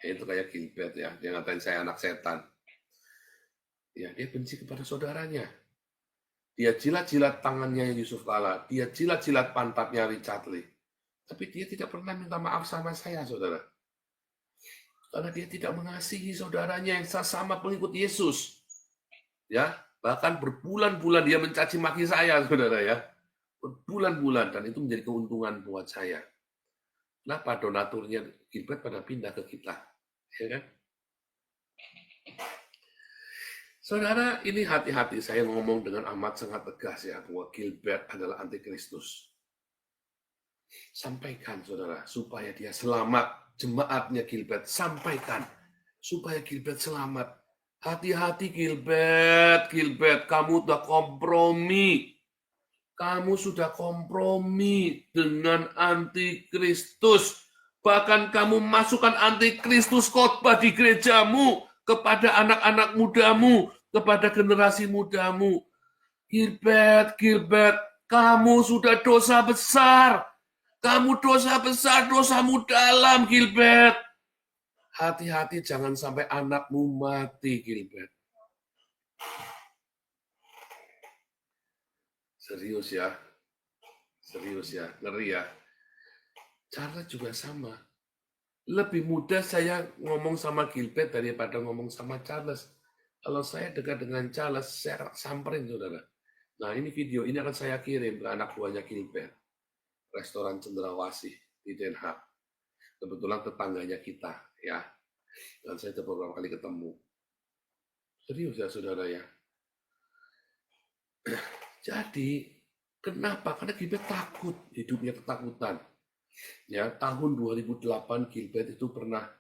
Itu kayak Gilbert ya, dia ngatain saya anak setan. Ya, dia benci kepada saudaranya. Dia jilat-jilat tangannya Yusuf Kala, dia jilat-jilat pantatnya Richard Lee. Tapi dia tidak pernah minta maaf sama saya, saudara. Karena dia tidak mengasihi saudaranya yang sama pengikut Yesus. Ya, Bahkan berbulan-bulan dia mencaci maki saya, saudara ya. Berbulan-bulan, dan itu menjadi keuntungan buat saya. Kenapa donaturnya Gilbert pada pindah ke kita? Ya kan? Saudara, ini hati-hati saya ngomong dengan amat sangat tegas ya, bahwa Gilbert adalah antikristus. Sampaikan, saudara, supaya dia selamat. Jemaatnya Gilbert, sampaikan supaya Gilbert selamat. Hati-hati Gilbert, kamu udah kompromi. Kamu sudah kompromi dengan antikristus. Bahkan kamu masukkan antikristus khotbah di gerejamu kepada anak-anak mudamu, kepada generasi mudamu. Gilbert, kamu sudah dosa besar. Kamu dosa besar, dosamu dalam, Gilbert. Hati-hati jangan sampai anakmu mati, Gilbert. Serius ya, ngeri ya. Cara juga sama. Lebih mudah saya ngomong sama Gilbert daripada ngomong sama Charles. Kalau saya dekat dengan Charles, saya samperin, saudara. Nah, ini video, ini akan saya kirim ke anak buahnya Gilbert. Restoran Cendrawasih di Den Haag. Kebetulan tetangganya kita, ya. Dan saya sudah beberapa kali ketemu. Serius ya, saudara ya. Jadi, kenapa? Karena Gilbert takut, hidupnya ketakutan. Ya, tahun 2008 Gilbert itu pernah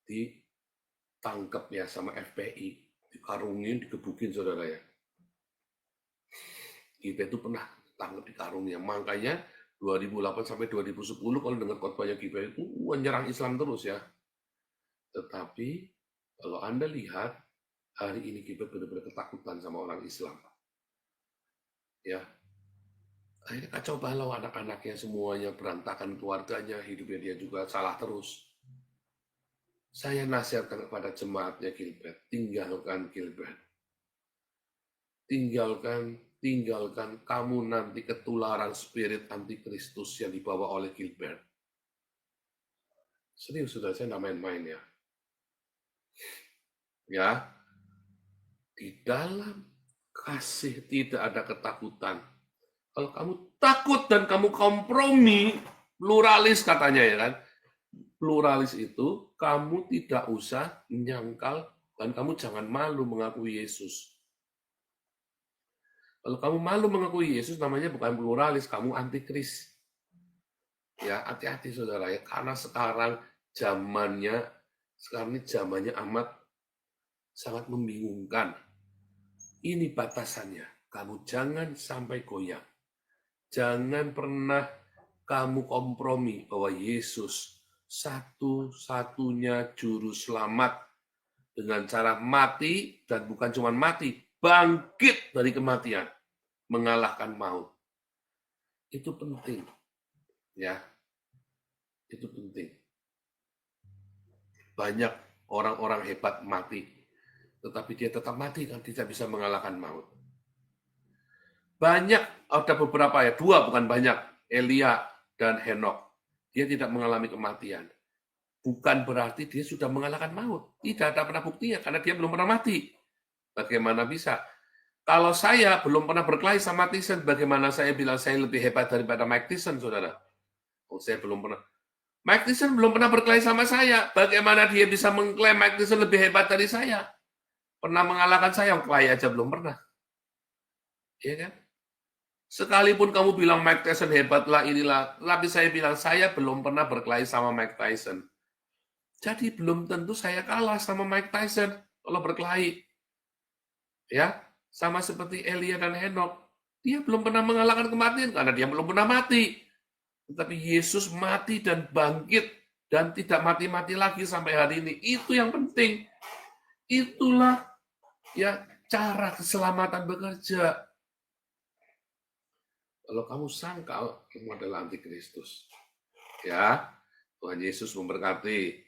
ditangkap ya sama FBI, dikarungin, digebukin, saudara ya. Gilbert itu pernah tangkap dikarungin, makanya 2008 sampai 2010 kalau dengar khotbahnya Gilbert itu menyerang Islam terus ya. Tetapi kalau Anda lihat hari ini Gilbert benar-benar ketakutan sama orang Islam. Ya. Akhirnya kacau balau, anak-anaknya semuanya berantakan, keluarganya, hidupnya dia juga salah terus. Saya nasihatkan kepada jemaatnya Gilbert, tinggalkan Gilbert. Tinggalkan kamu nanti ketularan spirit antikristus yang dibawa oleh Gilbert. Serius, sudah saya nggak main-main ya. Ya, di dalam kasih tidak ada ketakutan. Kalau kamu takut dan kamu kompromi, pluralis katanya ya kan. Pluralis itu kamu tidak usah menyangkal dan kamu jangan malu mengakui Yesus. Kalau kamu malu mengakui Yesus namanya bukan pluralis, kamu antikris. Ya, hati-hati saudara ya, karena sekarang ini zamannya amat sangat membingungkan. Ini batasannya. Kamu jangan sampai goyah. Jangan pernah kamu kompromi bahwa Yesus satu-satunya juru selamat dengan cara mati, dan bukan cuma mati, bangkit dari kematian, mengalahkan maut. Itu penting. Ya. Itu penting. Banyak orang-orang hebat mati, tetapi dia tetap mati kan tidak bisa mengalahkan maut. Banyak, ada beberapa ya, dua bukan banyak, Elia dan Henok. Dia tidak mengalami kematian. Bukan berarti dia sudah mengalahkan maut. Tidak ada pernah buktinya, karena dia belum pernah mati. Bagaimana bisa? Kalau saya belum pernah berkelahi sama Tyson, bagaimana saya bilang saya lebih hebat daripada Mike Tyson, saudara? Oh, saya belum pernah. Mike Tyson belum pernah berkelahi sama saya. Bagaimana dia bisa mengklaim Mike Tyson lebih hebat dari saya? Pernah mengalahkan saya, kelahi aja belum pernah. Iya kan? Sekalipun kamu bilang Mike Tyson hebatlah inilah, tapi saya bilang saya belum pernah berkelahi sama Mike Tyson. Jadi belum tentu saya kalah sama Mike Tyson kalau berkelahi. Ya, sama seperti Elia dan Henok. Dia belum pernah mengalahkan kematian karena dia belum pernah mati. Tetapi Yesus mati dan bangkit dan tidak mati-mati lagi sampai hari ini. Itu yang penting. Itulah ya cara keselamatan bekerja. Kalau kamu sangkal, kamu adalah antikristus. Ya, Tuhan Yesus memberkati.